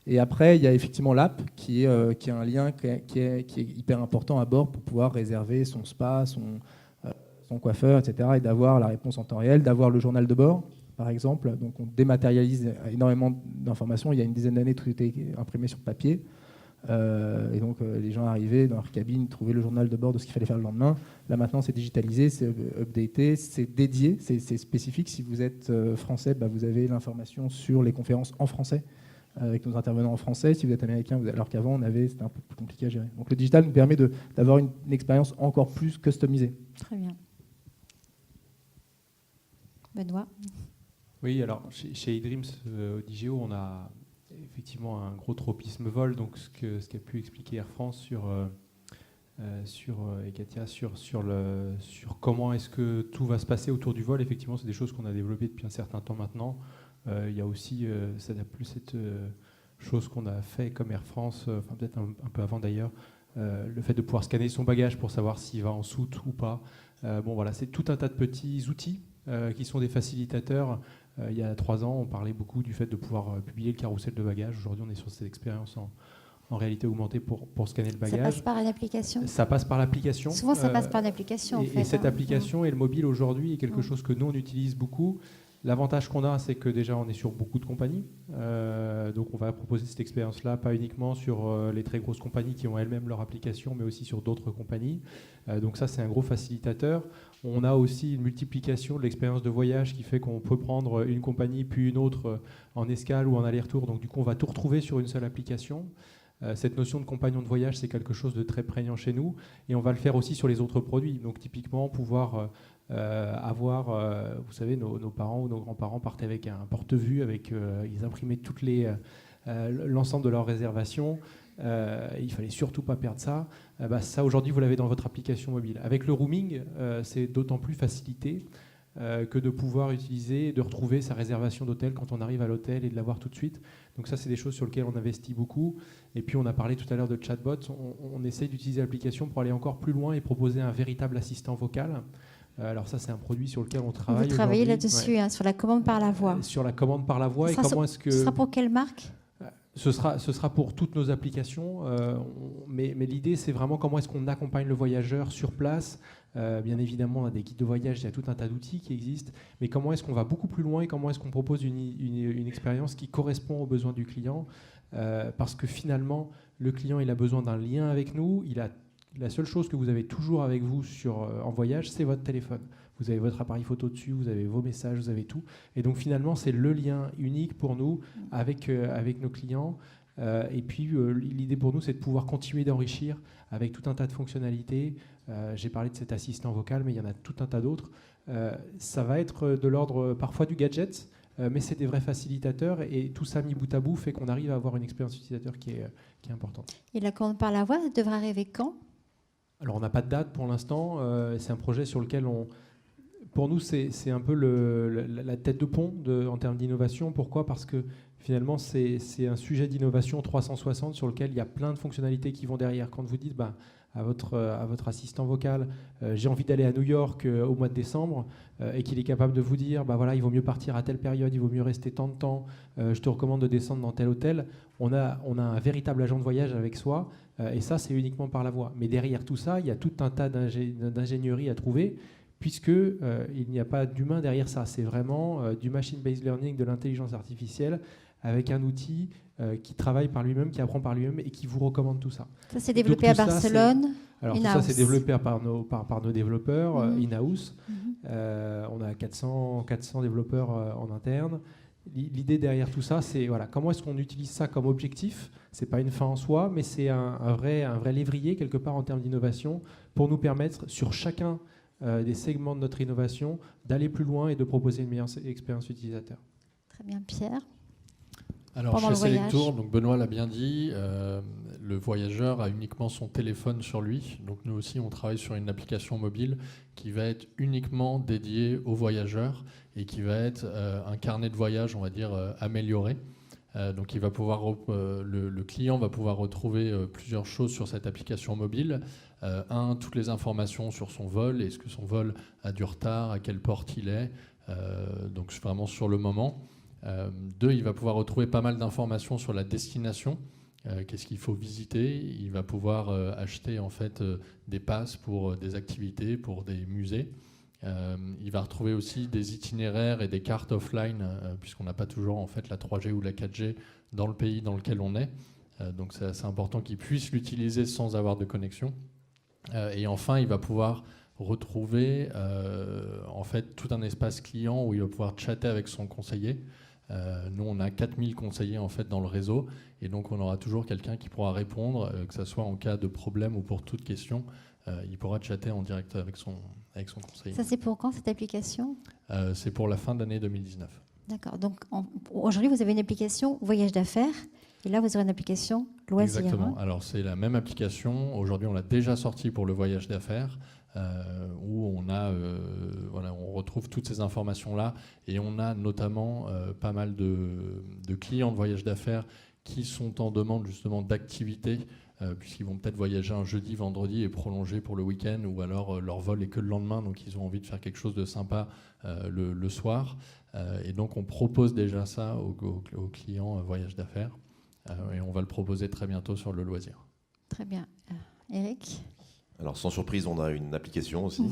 Et après, il y a effectivement l'app qui est un lien qui est hyper important à bord pour pouvoir réserver son spa, son coiffeur, etc., et d'avoir la réponse en temps réel, d'avoir le journal de bord, par exemple. Donc on dématérialise énormément d'informations. Il y a une dizaine d'années, tout était imprimé sur papier. Et donc les gens arrivaient dans leur cabine, trouvaient le journal de bord de ce qu'il fallait faire le lendemain. Là maintenant c'est digitalisé, c'est updaté, c'est dédié, c'est spécifique. Si vous êtes français, vous avez l'information sur les conférences en français avec nos intervenants en français. Si vous êtes américain, alors qu'avant c'était un peu plus compliqué à gérer. Donc le digital nous permet d'avoir une expérience encore plus customisée. Très bien. Benoît. Oui, alors chez eDreams, au DGO, on a effectivement un gros tropisme vol, donc ce qu'a pu expliquer Air France et Katia sur comment est-ce que tout va se passer autour du vol. Effectivement, c'est des choses qu'on a développées depuis un certain temps maintenant. Il y a aussi, ça n'a plus cette chose qu'on a fait comme Air France, enfin peut-être un peu avant d'ailleurs, le fait de pouvoir scanner son bagage pour savoir s'il va en soute ou pas. Bon voilà, c'est tout un tas de petits outils qui sont des facilitateurs. Il y a 3 ans, on parlait beaucoup du fait de pouvoir publier le carrousel de bagages. Aujourd'hui, on est sur cette expérience en réalité augmentée pour scanner le bagage. Ça passe par une application. Ça passe par l'application. Souvent, ça passe par une application. Et cette application et le mobile aujourd'hui est quelque chose que nous, on utilise beaucoup. L'avantage qu'on a, c'est que déjà, on est sur beaucoup de compagnies. Donc, on va proposer cette expérience-là, pas uniquement sur les très grosses compagnies qui ont elles-mêmes leur application, mais aussi sur d'autres compagnies. Donc ça, c'est un gros facilitateur. On a aussi une multiplication de l'expérience de voyage qui fait qu'on peut prendre une compagnie puis une autre en escale ou en aller-retour. Donc, du coup, on va tout retrouver sur une seule application. Cette notion de compagnon de voyage, c'est quelque chose de très prégnant chez nous. Et on va le faire aussi sur les autres produits. Donc, typiquement, pouvoir avoir, vous savez, nos parents ou nos grands-parents partaient avec un porte-vue, ils imprimaient l'ensemble de leurs réservations. Il fallait surtout pas perdre ça. Ça, aujourd'hui, vous l'avez dans votre application mobile. Avec le roaming, c'est d'autant plus facilité que de pouvoir utiliser, de retrouver sa réservation d'hôtel quand on arrive à l'hôtel et de l'avoir tout de suite. Donc ça, c'est des choses sur lesquelles on investit beaucoup. Et puis, on a parlé tout à l'heure de chatbots. On essaie d'utiliser l'application pour aller encore plus loin et proposer un véritable assistant vocal. Alors ça, c'est un produit sur lequel on travaille. Vous travaillez là-dessus, sur la commande par la voix. Sur la commande par la voix. Et comment est-ce que... Ce sera pour quelle marque ? Ce sera pour toutes nos applications, mais l'idée, c'est vraiment comment est-ce qu'on accompagne le voyageur sur place. Bien évidemment, on a des guides de voyage, il y a tout un tas d'outils qui existent, mais comment est-ce qu'on va beaucoup plus loin et comment est-ce qu'on propose une expérience qui correspond aux besoins du client, parce que finalement, le client, il a besoin d'un lien avec nous. La seule chose que vous avez toujours avec vous en voyage, c'est votre téléphone. Vous avez votre appareil photo dessus, vous avez vos messages, vous avez tout. Et donc finalement, c'est le lien unique pour nous avec nos clients. Et puis l'idée pour nous, c'est de pouvoir continuer d'enrichir avec tout un tas de fonctionnalités. J'ai parlé de cet assistant vocal, mais il y en a tout un tas d'autres. Ça va être de l'ordre parfois du gadget, mais c'est des vrais facilitateurs. Et tout ça mis bout à bout fait qu'on arrive à avoir une expérience utilisateur qui est importante. Et la commande par la voix devrait arriver quand ? Alors on n'a pas de date pour l'instant. C'est un projet sur lequel pour nous, c'est un peu la tête de pont en termes d'innovation. Pourquoi ? Parce que finalement, c'est un sujet d'innovation 360 sur lequel il y a plein de fonctionnalités qui vont derrière. Quand vous dites à votre assistant vocal, j'ai envie d'aller à New York au mois de décembre, et qu'il est capable de vous dire, voilà, il vaut mieux partir à telle période, il vaut mieux rester tant de temps, je te recommande de descendre dans tel hôtel. On a un véritable agent de voyage avec soi, et ça, c'est uniquement par la voix. Mais derrière tout ça, il y a tout un tas d'ingénierie à trouver, puisqu'il n'y a pas d'humain derrière ça. C'est vraiment du machine-based learning, de l'intelligence artificielle, avec un outil qui travaille par lui-même, qui apprend par lui-même et qui vous recommande tout ça. Ça, c'est développé à Barcelone. Alors tout ça, c'est développé par nos développeurs in-house. On a 400 développeurs en interne. L'idée derrière tout ça, c'est comment est-ce qu'on utilise ça comme objectif. C'est pas une fin en soi, mais c'est un vrai lévrier quelque part en termes d'innovation pour nous permettre sur chacun des segments de notre innovation d'aller plus loin et de proposer une meilleure expérience utilisateur. Très bien, Pierre. Alors chez Selectour, donc Benoît l'a bien dit, le voyageur a uniquement son téléphone sur lui. Donc nous aussi, on travaille sur une application mobile qui va être uniquement dédiée aux voyageurs et qui va être un carnet de voyage, on va dire, amélioré. Donc il va pouvoir le client va pouvoir retrouver plusieurs choses sur cette application mobile. Toutes les informations sur son vol, est-ce que son vol a du retard, à quelle porte il est, donc vraiment sur le moment. 2, il va pouvoir retrouver pas mal d'informations sur la destination, qu'est-ce qu'il faut visiter. Il va pouvoir acheter en fait des passes pour des activités, pour des musées. Il va retrouver aussi des itinéraires et des cartes offline, puisqu'on n'a pas toujours en fait la 3G ou la 4G dans le pays dans lequel on est. Donc c'est assez important qu'il puisse l'utiliser sans avoir de connexion. Et enfin, il va pouvoir retrouver en fait tout un espace client où il va pouvoir chatter avec son conseiller. Nous, on a 4000 conseillers en fait dans le réseau, et donc on aura toujours quelqu'un qui pourra répondre, que ce soit en cas de problème ou pour toute question. Il pourra chatter en direct avec son conseiller. Ça, c'est pour quand cette application ? C'est pour la fin d'année 2019. D'accord. Donc aujourd'hui, vous avez une application voyage d'affaires, et là, vous aurez une application loisir. Exactement. Alors c'est la même application. Aujourd'hui, on l'a déjà sortie pour le voyage d'affaires, où on a, on retrouve toutes ces informations-là, et on a notamment pas mal de clients de voyage d'affaires qui sont en demande justement d'activités, puisqu'ils vont peut-être voyager un jeudi, vendredi et prolonger pour le week-end, ou alors leur vol est que le lendemain, donc ils ont envie de faire quelque chose de sympa le soir. Et donc on propose déjà ça aux clients voyage d'affaires, et on va le proposer très bientôt sur le loisir. Très bien. Eric ? Alors sans surprise, on a une application aussi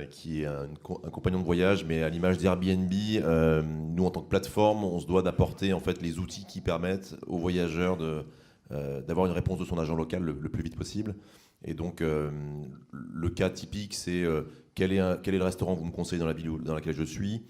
qui est un compagnon de voyage, mais à l'image d'Airbnb, nous en tant que plateforme, on se doit d'apporter en fait les outils qui permettent aux voyageurs d'avoir une réponse de son agent local le plus vite possible. Et donc le cas typique, c'est quel est le restaurant que vous me conseillez dans la ville dans laquelle je suis,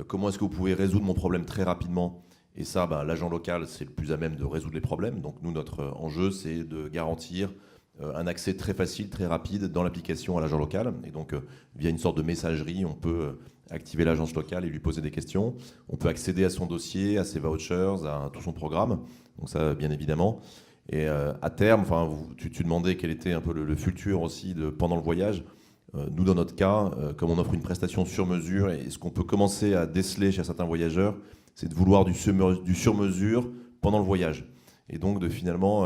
comment est-ce que vous pouvez résoudre mon problème très rapidement. Et ça, l'agent local, c'est le plus à même de résoudre les problèmes. Donc nous, notre enjeu, c'est de garantir un accès très facile, très rapide dans l'application à l'agent local. Et donc, via une sorte de messagerie, on peut activer l'agence locale et lui poser des questions. On peut accéder à son dossier, à ses vouchers, à tout son programme. Donc ça, bien évidemment. Et à terme, tu demandais quel était un peu le futur aussi pendant le voyage. Nous, dans notre cas, comme on offre une prestation sur mesure, et ce qu'on peut commencer à déceler chez certains voyageurs, c'est de vouloir du sur-mesure pendant le voyage. Et donc de finalement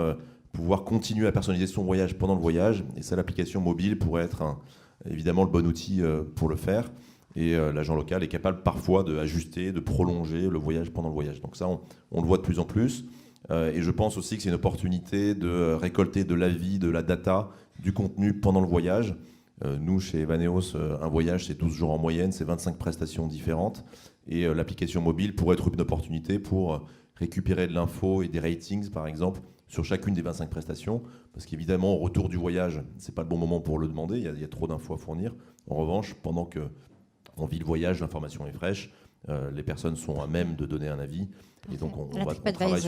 pouvoir continuer à personnaliser son voyage pendant le voyage. Et ça, l'application mobile pourrait être évidemment le bon outil pour le faire. Et l'agent local est capable parfois d'ajuster, de prolonger le voyage pendant le voyage. Donc ça, on le voit de plus en plus. Et je pense aussi que c'est une opportunité de récolter de l'avis, de la data, du contenu pendant le voyage. Nous, chez Evaneos, un voyage, c'est 12 jours en moyenne, c'est 25 prestations différentes. Et l'application mobile pourrait être une opportunité pour récupérer de l'info et des ratings, par exemple, sur chacune des 25 prestations. Parce qu'évidemment, au retour du voyage, ce n'est pas le bon moment pour le demander, il y a trop d'infos à fournir. En revanche, pendant qu'on vit le voyage, l'information est fraîche, les personnes sont à même de donner un avis. Et donc, on va travailler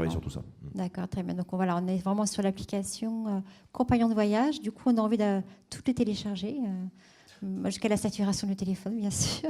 sur tout ça. D'accord, très bien. Donc, on est vraiment sur l'application Compagnon de voyage. Du coup, on a envie de toutes les télécharger, jusqu'à la saturation du téléphone, bien sûr.